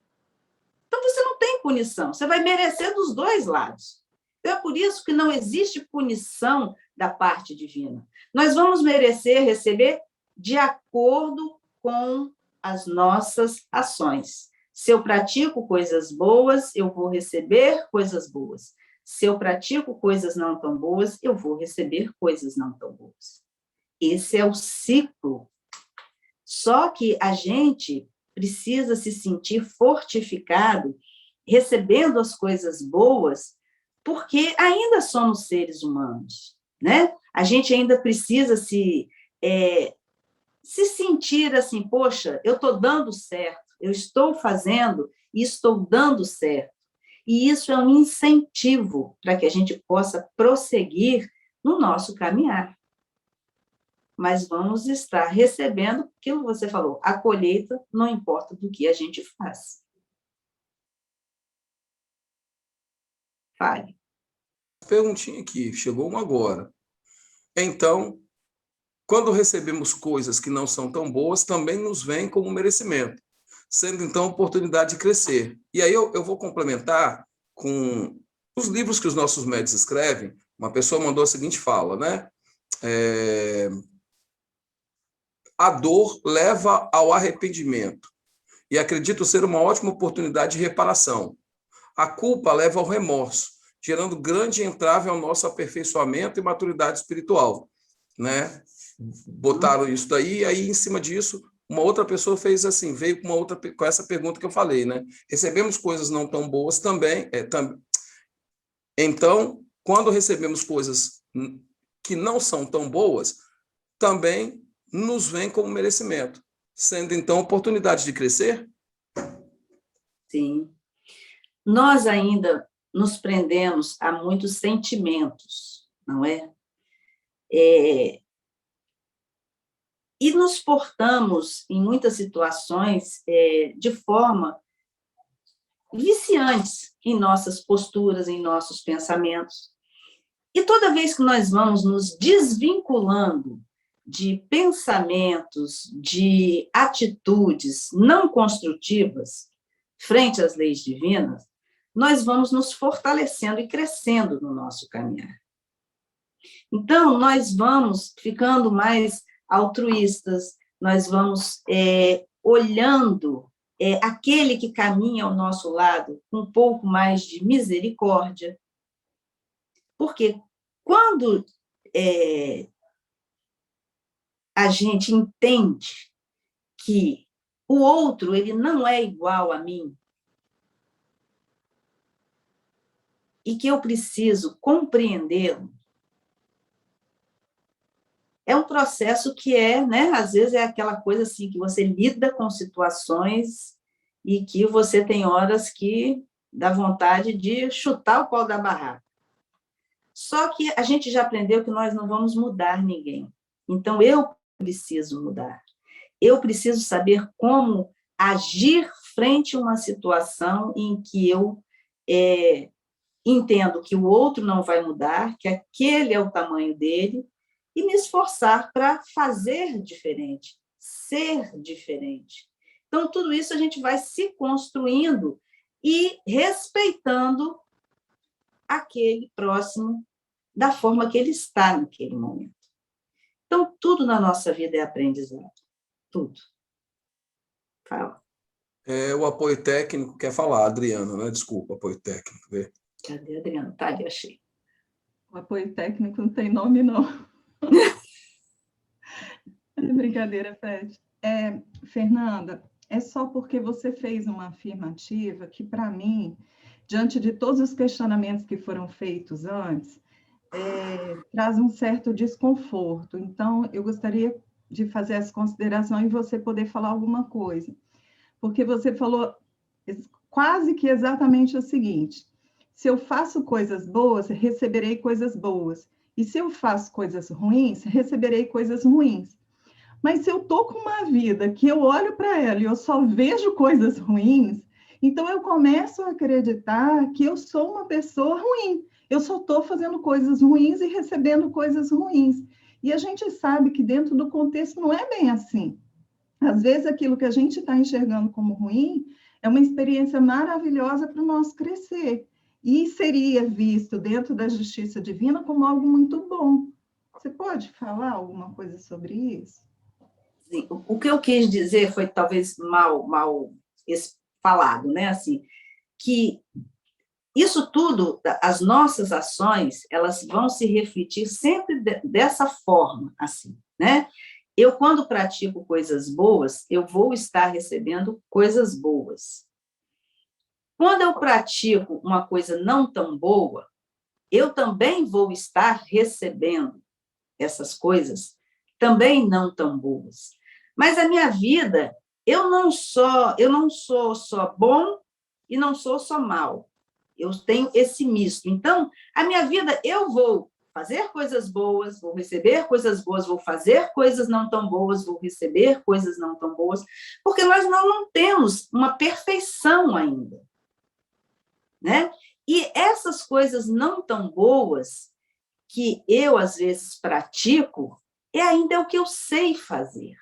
Então, você não tem punição, você vai merecer dos dois lados. Então, é por isso que não existe punição da parte divina. Nós vamos merecer receber de acordo com as nossas ações. Se eu pratico coisas boas, eu vou receber coisas boas. Se eu pratico coisas não tão boas, eu vou receber coisas não tão boas. Esse é o ciclo. Só que a gente precisa se sentir fortificado, recebendo as coisas boas, porque ainda somos seres humanos, né? A gente ainda precisa se sentir assim, poxa, eu estou dando certo, eu estou fazendo e estou dando certo. E isso é um incentivo para que a gente possa prosseguir no nosso caminhar. Mas vamos estar recebendo aquilo que você falou, a colheita não importa do que a gente faz. Fale. Perguntinha aqui, chegou uma agora. Então, quando recebemos coisas que não são tão boas, também nos vem como merecimento, sendo então a oportunidade de crescer. E aí eu vou complementar com os livros que os nossos médicos escrevem. Uma pessoa mandou a seguinte fala, né? A dor leva ao arrependimento e acredito ser uma ótima oportunidade de reparação. A culpa leva ao remorso, gerando grande entrave ao nosso aperfeiçoamento e maturidade espiritual, né? Botaram isso daí, e aí em cima disso, uma outra pessoa fez assim, veio com essa pergunta que eu falei, né? Recebemos coisas não tão boas também, então, quando recebemos coisas que não são tão boas, também nos vem como merecimento, sendo então oportunidade de crescer. Sim. Nós ainda nos prendemos a muitos sentimentos, não é? E nos portamos, em muitas situações, de forma viciantes em nossas posturas, em nossos pensamentos. E toda vez que nós vamos nos desvinculando de pensamentos, de atitudes não construtivas frente às leis divinas, nós vamos nos fortalecendo e crescendo no nosso caminhar. Então, nós vamos ficando mais altruístas, nós vamos olhando aquele que caminha ao nosso lado com um pouco mais de misericórdia, porque quando a gente entende que o outro ele não é igual a mim, e que eu preciso compreendê-lo, é um processo que né, às vezes é aquela coisa assim, que você lida com situações e que você tem horas que dá vontade de chutar o pau da barraca. Só que a gente já aprendeu que nós não vamos mudar ninguém. Então, eu preciso mudar. Eu preciso saber como agir frente a uma situação em que eu entendo que o outro não vai mudar, que aquele é o tamanho dele, e me esforçar para fazer diferente, ser diferente. Então, tudo isso a gente vai se construindo e respeitando aquele próximo da forma que ele está naquele momento. Então, tudo na nossa vida é aprendizado. Tudo. Fala. O apoio técnico quer falar, Adriana, né? Desculpa, apoio técnico. Vê. Cadê a Adriana? Tá ali, achei. O apoio técnico não tem nome, não. Brincadeira, Fred. Fernanda, é só porque você fez uma afirmativa que, para mim, diante de todos os questionamentos que foram feitos antes, traz um certo desconforto. Então, eu gostaria de fazer essa consideração e você poder falar alguma coisa. Porque você falou quase que exatamente o seguinte: se eu faço coisas boas, receberei coisas boas. E se eu faço coisas ruins, receberei coisas ruins. Mas se eu estou com uma vida que eu olho para ela e eu só vejo coisas ruins, então eu começo a acreditar que eu sou uma pessoa ruim. Eu só estou fazendo coisas ruins e recebendo coisas ruins. E a gente sabe que dentro do contexto não é bem assim. Às vezes aquilo que a gente está enxergando como ruim é uma experiência maravilhosa para o nosso crescer. E seria visto dentro da justiça divina como algo muito bom. Você pode falar alguma coisa sobre isso? Sim, o que eu quis dizer foi talvez mal falado, né? Assim, que isso tudo, as nossas ações, elas vão se refletir sempre dessa forma, assim, né? Eu, quando pratico coisas boas, eu vou estar recebendo coisas boas. Quando eu pratico uma coisa não tão boa, eu também vou estar recebendo essas coisas também não tão boas. Mas a minha vida, eu não sou só bom e não sou só mal. Eu tenho esse misto. Então, a minha vida, eu vou fazer coisas boas, vou receber coisas boas, vou fazer coisas não tão boas, vou receber coisas não tão boas, porque nós não temos uma perfeição ainda, né? E essas coisas não tão boas que eu, às vezes, pratico, ainda o que eu sei fazer.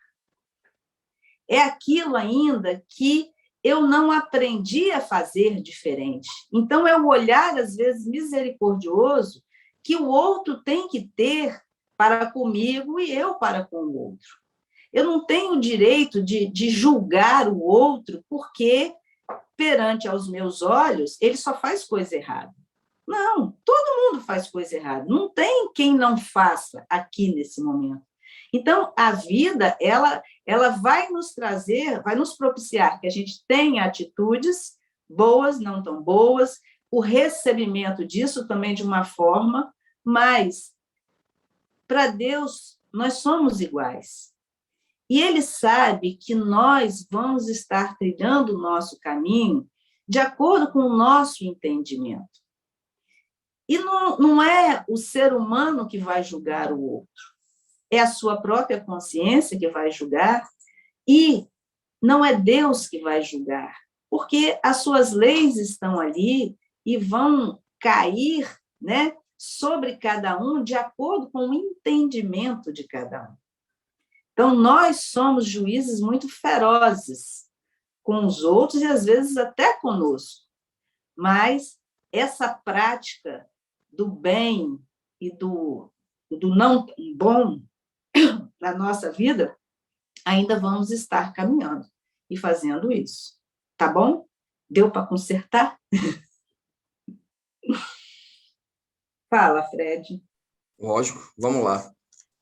É aquilo ainda que eu não aprendi a fazer diferente. Então, é o olhar, às vezes, misericordioso que o outro tem que ter para comigo e eu para com o outro. Eu não tenho o direito de julgar o outro porque, perante aos meus olhos, ele só faz coisa errada. Não, todo mundo faz coisa errada. Não tem quem não faça aqui nesse momento. Então, a vida, ela vai nos trazer, vai nos propiciar que a gente tenha atitudes boas, não tão boas, o recebimento disso também de uma forma, mas, para Deus, nós somos iguais. E Ele sabe que nós vamos estar trilhando o nosso caminho de acordo com o nosso entendimento. E não é o ser humano que vai julgar o outro. É a sua própria consciência que vai julgar, e não é Deus que vai julgar, porque as suas leis estão ali e vão cair, né, sobre cada um de acordo com o entendimento de cada um. Então, nós somos juízes muito ferozes com os outros e, às vezes, até conosco, mas essa prática do bem e do não bom na nossa vida, ainda vamos estar caminhando e fazendo isso. Tá bom? Deu para consertar? Fala, Fred. Lógico, vamos lá.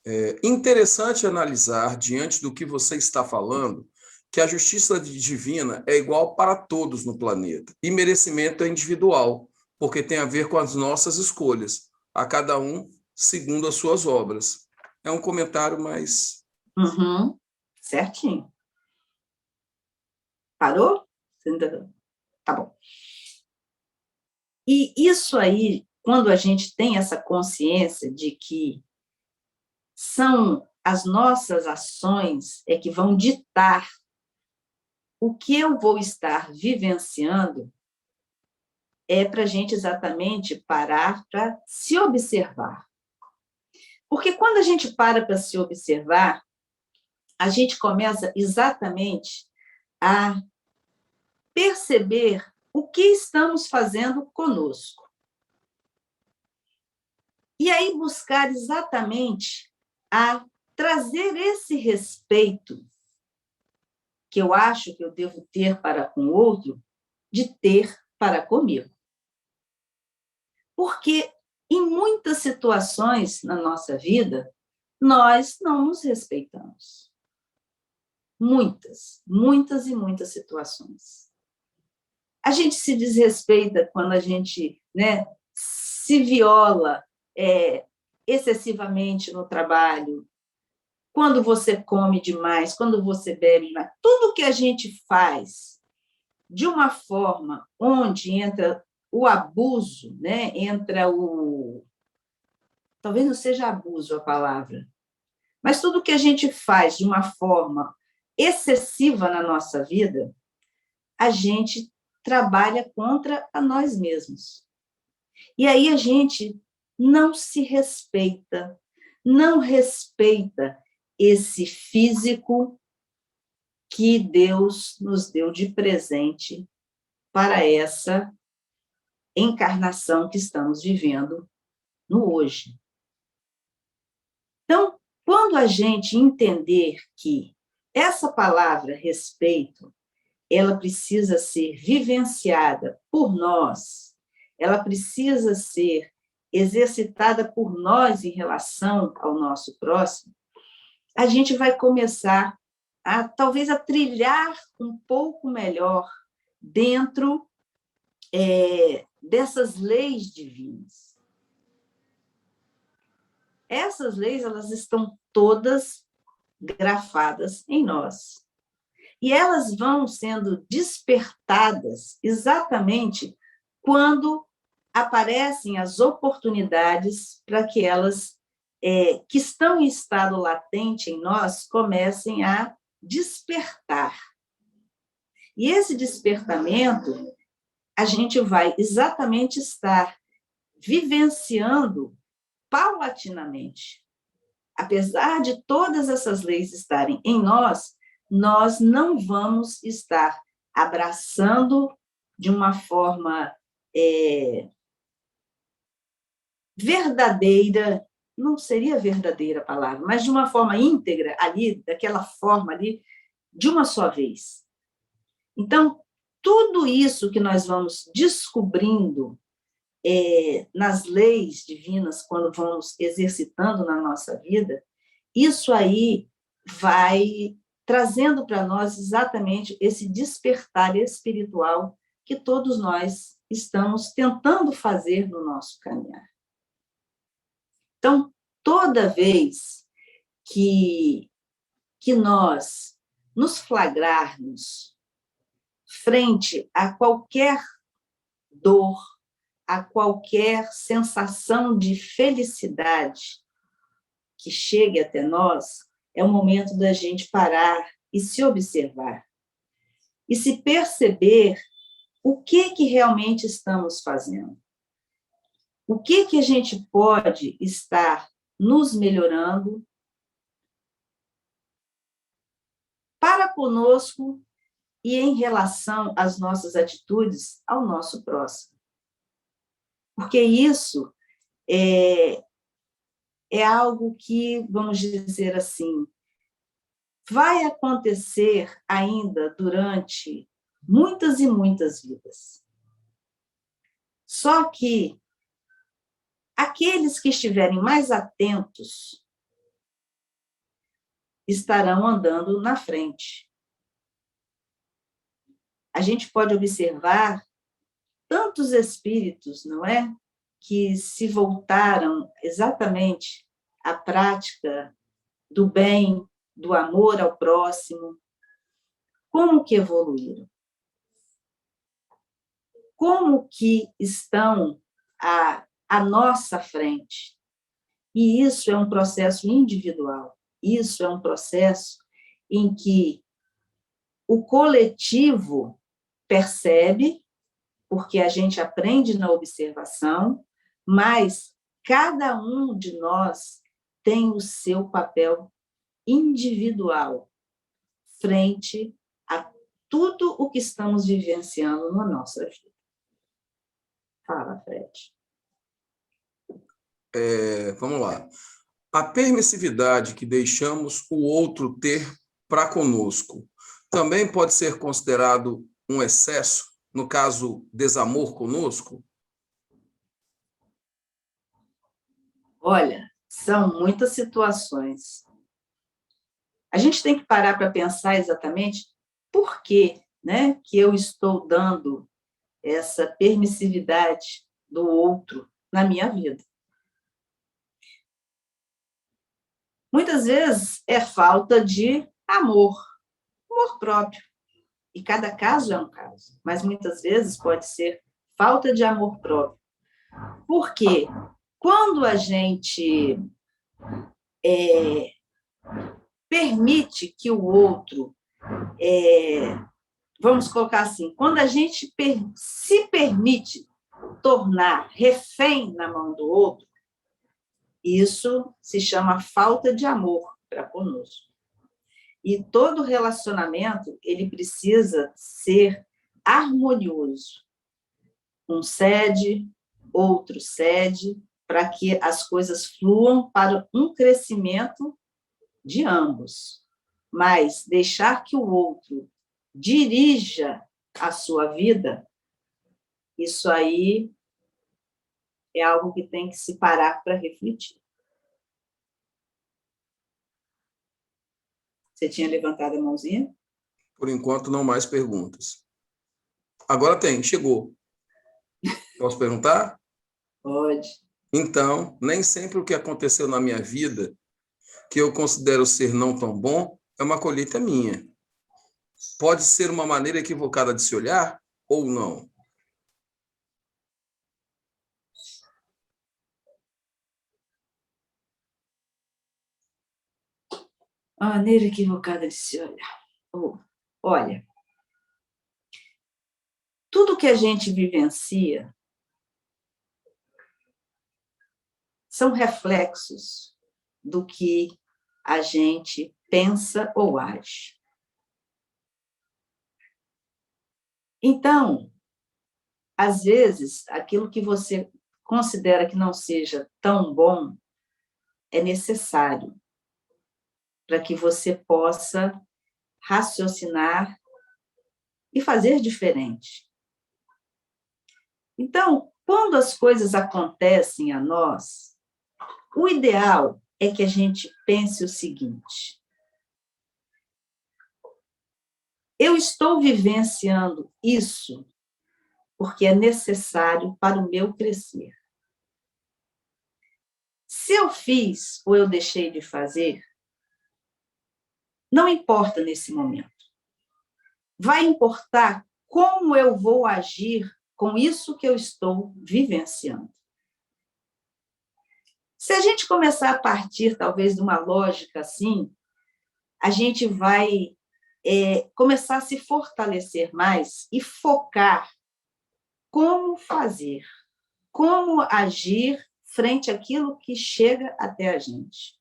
É interessante analisar, diante do que você está falando, que a justiça divina é igual para todos no planeta, e merecimento é individual. porque tem a ver com as nossas escolhas, a cada um segundo as suas obras. É um comentário mais... Uhum, certinho. Parou? Tá bom. E isso aí, quando a gente tem essa consciência de que são as nossas ações que vão ditar o que eu vou estar vivenciando, é para a gente exatamente parar para se observar. Porque quando a gente para se observar, a gente começa exatamente a perceber o que estamos fazendo conosco. E aí buscar exatamente a trazer esse respeito que eu acho que eu devo ter para com o outro, de ter para comigo. Porque em muitas situações na nossa vida, nós não nos respeitamos. Muitas, muitas e muitas situações. A gente se desrespeita quando a gente, né, se viola excessivamente no trabalho, quando você come demais, quando você bebe demais. Tudo que a gente faz de uma forma onde entra o abuso, né, entra o... Talvez não seja abuso a palavra, mas tudo que a gente faz de uma forma excessiva na nossa vida, a gente trabalha contra a nós mesmos. E aí a gente não se respeita, não respeita esse físico que Deus nos deu de presente para essa encarnação que estamos vivendo no hoje. Então, quando a gente entender que essa palavra respeito, ela precisa ser vivenciada por nós, ela precisa ser exercitada por nós em relação ao nosso próximo, a gente vai começar talvez a trilhar um pouco melhor dentro dessas leis divinas. Essas leis, elas estão todas grafadas em nós. E elas vão sendo despertadas exatamente quando aparecem as oportunidades para que elas, que estão em estado latente em nós, comecem a despertar. E esse despertamento, a gente vai exatamente estar vivenciando paulatinamente. Apesar de todas essas leis estarem em nós, nós não vamos estar abraçando de uma forma verdadeira, não seria verdadeira a palavra, mas de uma forma íntegra ali, daquela forma ali, de uma só vez. Então, tudo isso que nós vamos descobrindo nas leis divinas, quando vamos exercitando na nossa vida, isso aí vai trazendo para nós exatamente esse despertar espiritual que todos nós estamos tentando fazer no nosso caminhar. Então, toda vez que nós nos flagrarmos frente a qualquer dor, a qualquer sensação de felicidade que chegue até nós, é o momento da gente parar e se observar. E se perceber o que realmente estamos fazendo. O que a gente pode estar nos melhorando para conosco e em relação às nossas atitudes ao nosso próximo. Porque isso é algo que, vamos dizer assim, vai acontecer ainda durante muitas e muitas vidas. Só que aqueles que estiverem mais atentos estarão andando na frente. A gente pode observar tantos espíritos, não é? Que se voltaram exatamente à prática do bem, do amor ao próximo. Como que evoluíram? Como que estão à nossa frente? E isso é um processo individual. Isso é um processo em que o coletivo percebe, porque a gente aprende na observação, mas cada um de nós tem o seu papel individual frente a tudo o que estamos vivenciando na nossa vida. Fala, Fred. Vamos lá. A permissividade que deixamos o outro ter para conosco também pode ser considerado um excesso, no caso, desamor conosco? Olha, são muitas situações. A gente tem que parar para pensar exatamente por que, né, que eu estou dando essa permissividade do outro na minha vida. Muitas vezes é falta de amor próprio. E cada caso é um caso, mas muitas vezes pode ser falta de amor próprio. Porque quando a gente permite que o outro, vamos colocar assim, quando a gente se permite tornar refém na mão do outro, isso se chama falta de amor para conosco. E todo relacionamento, ele precisa ser harmonioso. Um cede, outro cede, para que as coisas fluam para um crescimento de ambos. Mas deixar que o outro dirija a sua vida, isso aí é algo que tem que se parar para refletir. Você tinha levantado a mãozinha? Por enquanto, não mais perguntas. Agora tem, chegou. Posso perguntar? Pode. Então, nem sempre o que aconteceu na minha vida, que eu considero ser não tão bom, é uma colheita minha. Pode ser uma maneira equivocada de se olhar ou não? A maneira equivocada de se olhar. Olha, tudo que a gente vivencia são reflexos do que a gente pensa ou age. Então, às vezes, aquilo que você considera que não seja tão bom é necessário para que você possa raciocinar e fazer diferente. Então, quando as coisas acontecem a nós, o ideal é que a gente pense o seguinte: eu estou vivenciando isso porque é necessário para o meu crescer. Se eu fiz ou eu deixei de fazer, não importa nesse momento. Vai importar como eu vou agir com isso que eu estou vivenciando. Se a gente começar a partir, talvez, de uma lógica assim, a gente vai começar a se fortalecer mais e focar como fazer, como agir frente àquilo que chega até a gente.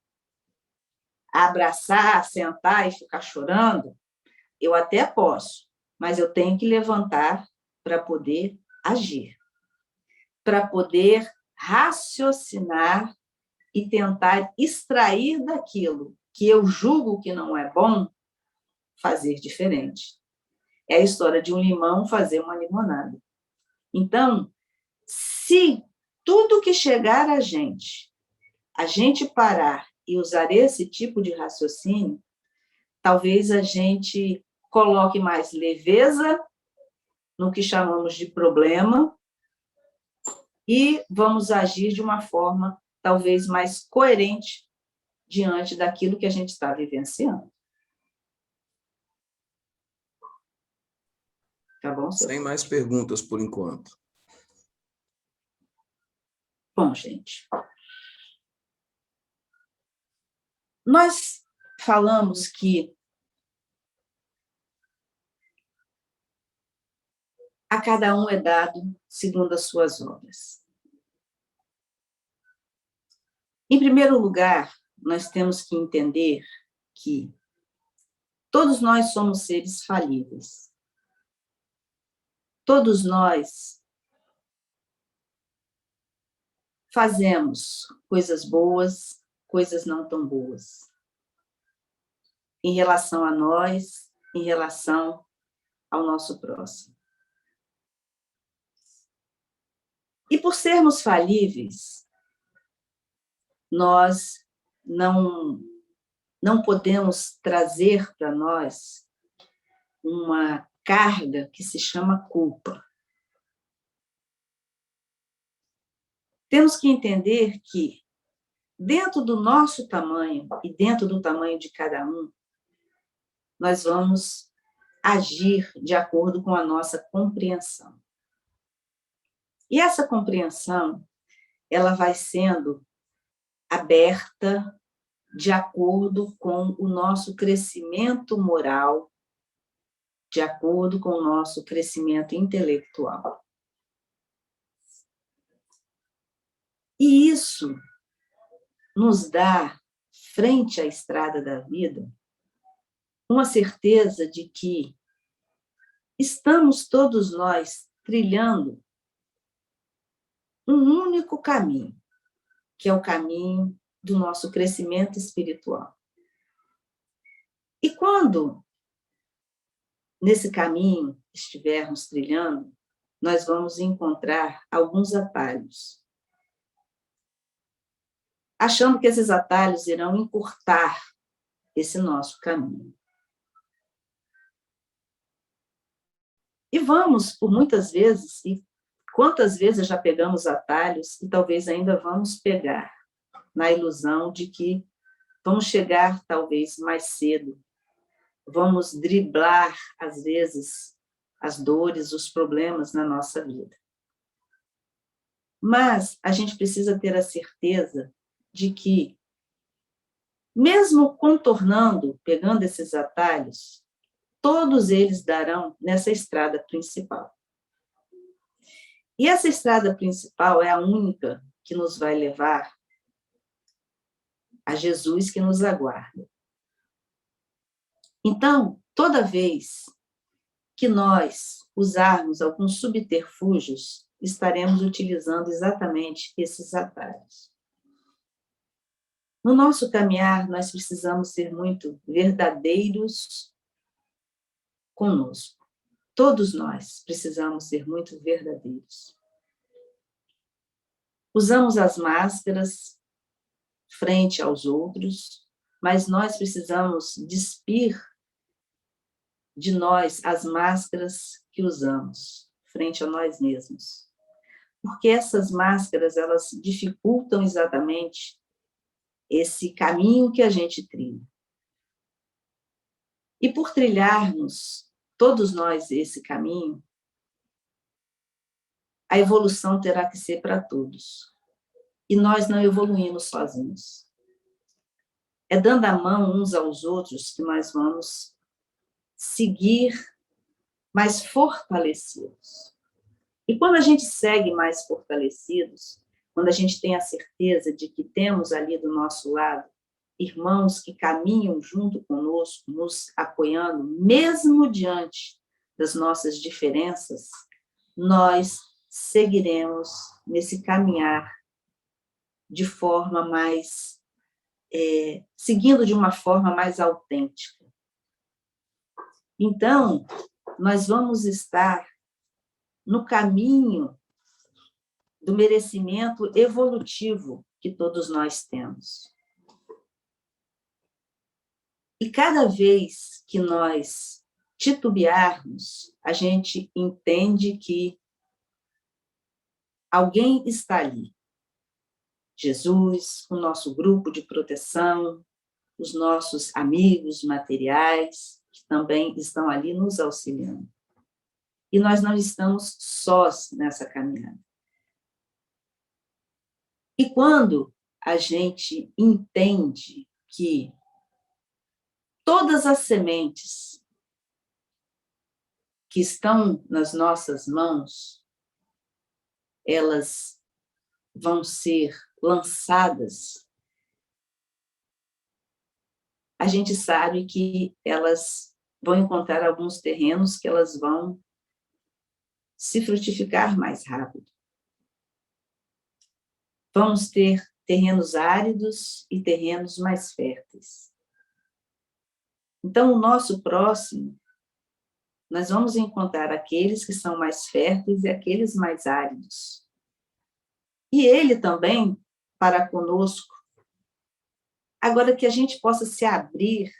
Abraçar, sentar e ficar chorando, eu até posso, mas eu tenho que levantar para poder agir, para poder raciocinar e tentar extrair daquilo que eu julgo que não é bom, fazer diferente. É a história de um limão fazer uma limonada. Então, se tudo que chegar a gente parar e usar esse tipo de raciocínio, talvez a gente coloque mais leveza no que chamamos de problema e vamos agir de uma forma talvez mais coerente diante daquilo que a gente está vivenciando. Tá bom, seu? Sem mais perguntas por enquanto. Bom, gente, nós falamos que a cada um é dado segundo as suas obras. Em primeiro lugar, nós temos que entender que todos nós somos seres falíveis. Todos nós fazemos coisas boas, coisas não tão boas. Em relação a nós, em relação ao nosso próximo. E por sermos falíveis, nós não podemos trazer para nós uma carga que se chama culpa. Temos que entender que, dentro do nosso tamanho e dentro do tamanho de cada um, nós vamos agir de acordo com a nossa compreensão. E essa compreensão, ela vai sendo aberta de acordo com o nosso crescimento moral, de acordo com o nosso crescimento intelectual. E isso nos dá, frente à estrada da vida, uma certeza de que estamos todos nós trilhando um único caminho, que é o caminho do nosso crescimento espiritual. E quando nesse caminho estivermos trilhando, nós vamos encontrar alguns atalhos, achando que esses atalhos irão encurtar esse nosso caminho. E vamos, por muitas vezes, e quantas vezes já pegamos atalhos e talvez ainda vamos pegar, na ilusão de que vamos chegar talvez mais cedo, vamos driblar, às vezes, as dores, os problemas na nossa vida. Mas a gente precisa ter a certeza de que, mesmo contornando, pegando esses atalhos, todos eles darão nessa estrada principal. E essa estrada principal é a única que nos vai levar a Jesus que nos aguarda. Então, toda vez que nós usarmos alguns subterfúgios, estaremos utilizando exatamente esses atalhos. No nosso caminhar, nós precisamos ser muito verdadeiros conosco. Todos nós precisamos ser muito verdadeiros. Usamos as máscaras frente aos outros, mas nós precisamos despir de nós as máscaras que usamos frente a nós mesmos. Porque essas máscaras, elas dificultam exatamente esse caminho que a gente trilha. E por trilharmos, todos nós, esse caminho, a evolução terá que ser para todos. E nós não evoluímos sozinhos. É dando a mão uns aos outros que nós vamos seguir mais fortalecidos. E quando a gente segue mais fortalecidos, quando a gente tem a certeza de que temos ali do nosso lado irmãos que caminham junto conosco, nos apoiando, mesmo diante das nossas diferenças, nós seguiremos nesse caminhar de forma mais, seguindo de uma forma mais autêntica. Então, nós vamos estar no caminho do merecimento evolutivo que todos nós temos. E cada vez que nós titubearmos, a gente entende que alguém está ali. Jesus, o nosso grupo de proteção, os nossos amigos materiais, que também estão ali nos auxiliando. E nós não estamos sós nessa caminhada. E quando a gente entende que todas as sementes que estão nas nossas mãos, elas vão ser lançadas, a gente sabe que elas vão encontrar alguns terrenos que elas vão se frutificar mais rápido. Vamos ter terrenos áridos e terrenos mais férteis. Então, o nosso próximo, nós vamos encontrar aqueles que são mais férteis e aqueles mais áridos. E ele também, para conosco, agora que a gente possa se abrir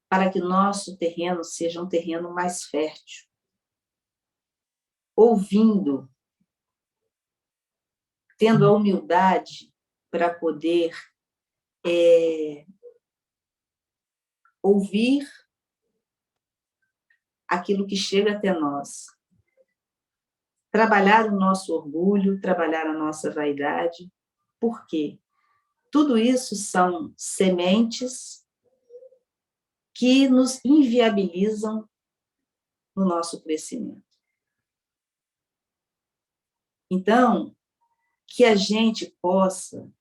para que o nosso terreno seja um terreno mais fértil, ouvindo, tendo a humildade para poder ouvir aquilo que chega até nós, trabalhar o nosso orgulho, trabalhar a nossa vaidade. Por quê? Tudo isso são sementes que nos inviabilizam no nosso crescimento. Então, que a gente possa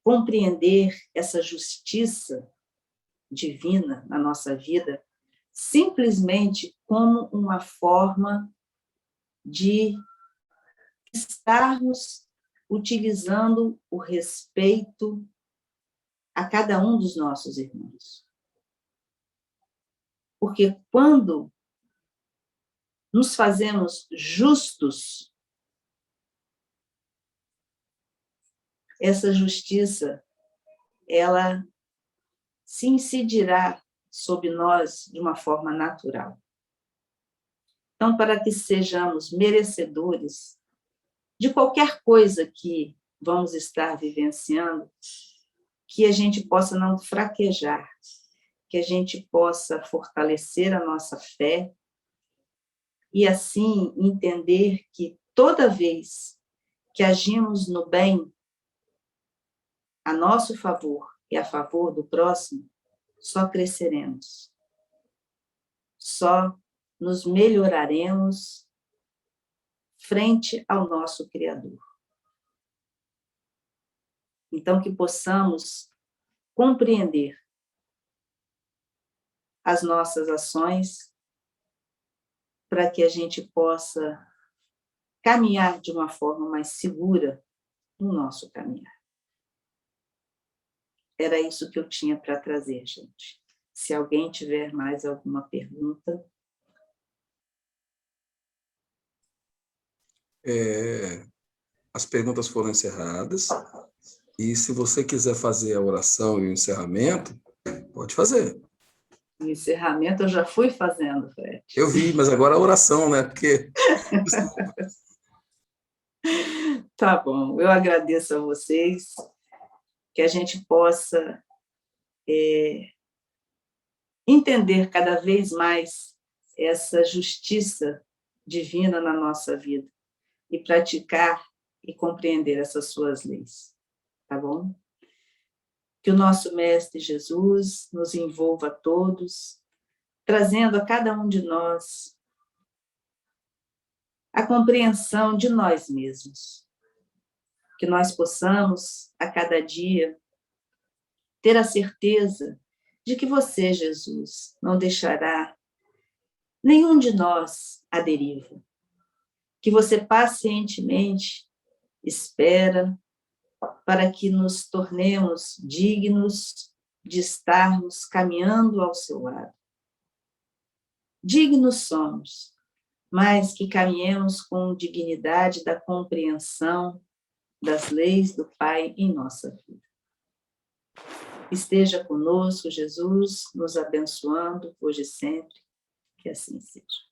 compreender essa justiça divina na nossa vida simplesmente como uma forma de estarmos utilizando o respeito a cada um dos nossos irmãos. Porque quando nos fazemos justos, essa justiça, ela se incidirá sobre nós de uma forma natural. Então, para que sejamos merecedores de qualquer coisa que vamos estar vivenciando, que a gente possa não fraquejar, que a gente possa fortalecer a nossa fé e, assim, entender que toda vez que agimos no bem, a nosso favor e a favor do próximo, só cresceremos, só nos melhoraremos frente ao nosso Criador. Então, que possamos compreender as nossas ações para que a gente possa caminhar de uma forma mais segura no nosso caminhar. Era isso que eu tinha para trazer, gente. Se alguém tiver mais alguma pergunta. As perguntas foram encerradas. E se você quiser fazer a oração e o encerramento, pode fazer. O encerramento eu já fui fazendo, Fred. Eu vi, mas agora a oração, né? Porque... Tá bom, eu agradeço a vocês, que a gente possa entender cada vez mais essa justiça divina na nossa vida e praticar e compreender essas suas leis, tá bom? Que o nosso Mestre Jesus nos envolva a todos, trazendo a cada um de nós a compreensão de nós mesmos. Que nós possamos, a cada dia, ter a certeza de que você, Jesus, não deixará nenhum de nós à deriva. Que você pacientemente espera para que nos tornemos dignos de estarmos caminhando ao seu lado. Dignos somos, mas que caminhemos com dignidade da compreensão das leis do Pai em nossa vida. Esteja conosco, Jesus, nos abençoando hoje e sempre, que assim seja.